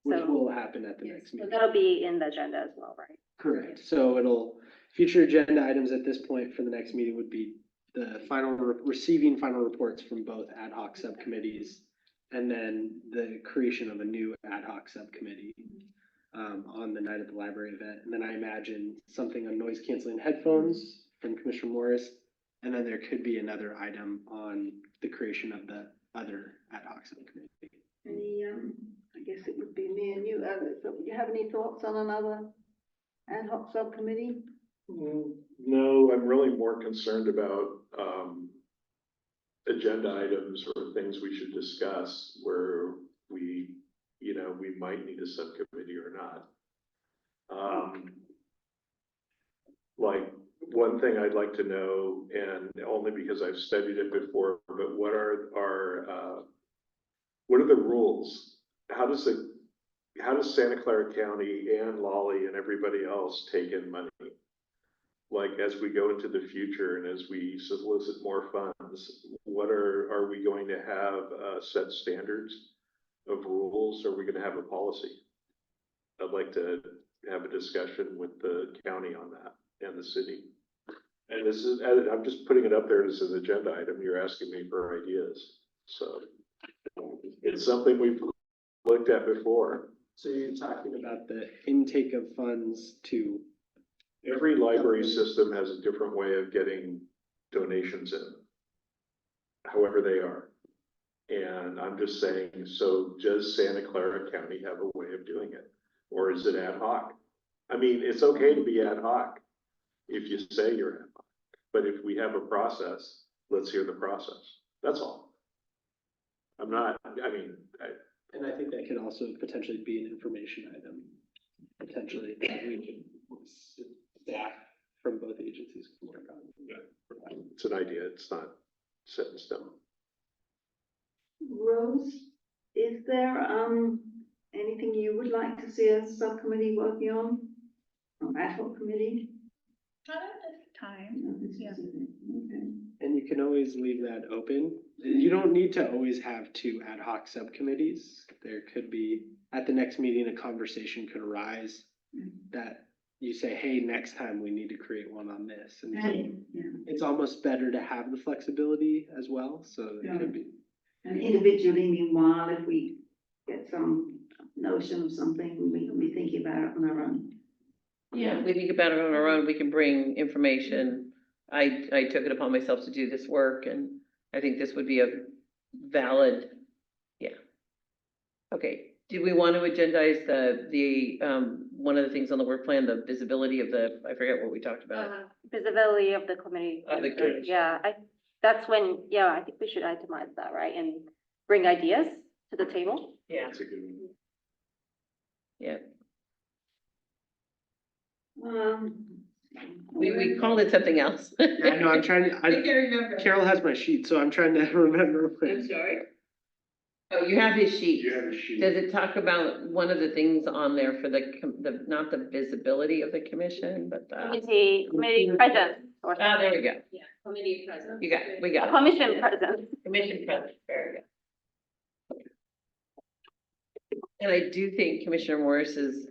Which So- will happen at the Yes, next so meeting. that'll be in the agenda as well, right? Correct. So future agenda items at this point for the next meeting would be the receiving final reports from both ad hoc subcommittees, and then the creation of a new ad hoc subcommittee on the Night at the Library event. And then I imagine something on noise canceling headphones from Commissioner Morris. And then there could be another item on the creation of the other ad hoc subcommittee. I guess it would be me and you, so do you have any thoughts on another ad hoc subcommittee? No, I'm really more concerned about, agenda items or things we should discuss where we you know, we might need a subcommittee or not. Like, one thing I'd like to know, and only because I've studied it before, but what are the rules? How does Santa Clara County and Lawley and everybody else take in money? Like, as we go into the future and as we solicit more funds, are we going to have set standards of rules? Or are we gonna have a policy? I'd like to have a discussion with the county on that and the city. And I'm just putting it up there as an agenda item. You're asking me for ideas. So it's something we've looked at before. So you're talking about the intake of funds to, Every library system has a different way of getting donations in, however they are. And I'm just saying, so does Santa Clara County have a way of doing it? Or is it ad hoc? I mean, it's okay to be ad hoc if you say you're ad hoc. But if we have a process, let's hear the process. That's all. And I think that could also potentially be an information item, potentially, that we can, staff from both agencies can work on. it's an idea, it's not set in stone. Rose, is there, anything you would like to see a subcommittee working on? Or ad hoc committee? Not at this time. Nothing Yeah. specific. Okay. And you can always leave that open. You don't need to always have two ad hoc subcommittees. There could be, at the next meeting, a conversation could arise that you say, hey, next time we need to create one on this. And so Yeah. it's almost better to have the flexibility as well, so it could be. And individually, meanwhile, if we get some notion of something, we can be thinking about it on our own. Yeah, we think about it on our own, we can bring information. I took it upon myself to do this work, and I think this would be a valid, yeah. Okay, do we want to agendize one of the things on the work plan, the visibility of I forget what we talked about. Visibility of the committee. Of the committee. Yeah, that's when, yeah, I think we should itemize that, right, and bring ideas to the table. Yeah, That's a good one. yeah. We We called it something else. Yeah, I know, I'm trying to, I remember. Carol has my sheet, so I'm trying to remember. sorry? Oh, you have his sheet. You have a sheet. Does it talk about one of the things on there for not the visibility of the commission, but Committee presence or ah, there we go. Yeah, committee presence. You got it, we got it. Commission presence. Commission presence, there we go. And I do think Commissioner Morris's,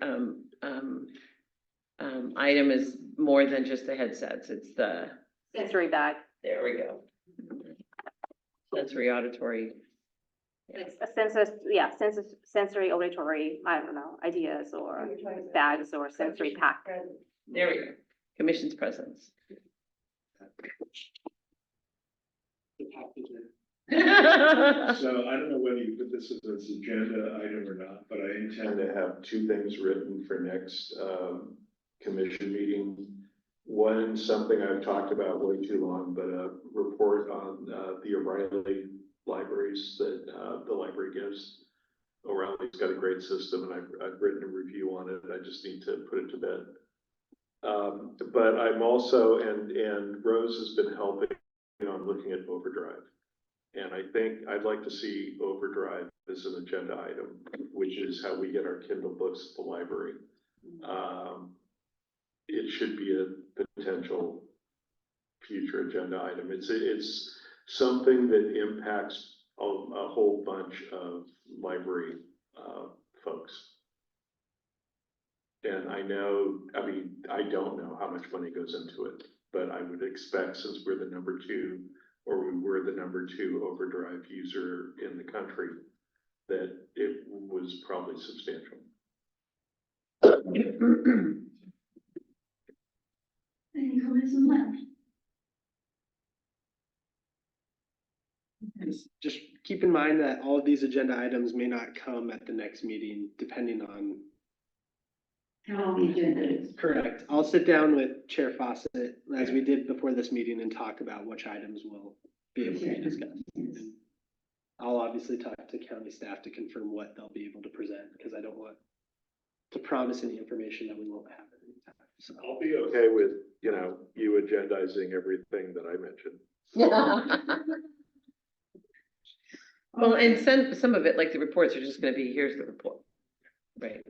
item is more than just the headsets, it's the, Sensory bag. there we go. Sensory auditory. It's a sensory auditory, I don't know, ideas or bags or sensory pack. There we go, commission's presence. So I don't know whether you put this as an agenda item or not, but I intend to have two things written for next commission meeting. One, something I've talked about way too long, but a report on the O'Reilly libraries that the library gives. O'Reilly's got a great system, and I've written a review on it. I just need to put it to bed. But I'm also, and Rose has been helping on looking at Overdrive. And I think I'd like to see Overdrive as an agenda item, which is how we get our Kindle books at the library. It should be a potential future agenda item. It's something that impacts a whole bunch of library folks. And I don't know how much money goes into it, but I would expect, since we're the number 2, or we were the number 2 Overdrive user in the country, that it was probably substantial. Any comments on that? Just keep in mind that all of these agenda items may not come at the next meeting, depending on. How long the agenda is? Correct. I'll sit down with Chair Fawcett, as we did before this meeting, and talk about which items will be able to be discussed. I'll obviously talk to county staff to confirm what they'll be able to present, because I don't want to promise any information that we won't have at any time, so. I'll be okay with, you know, you agendizing everything that I mentioned. Well, and some of it, like the reports are just gonna be, here's the report. Right.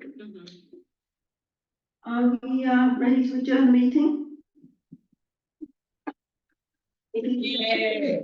Are we, ready to adjourn the meeting? If you-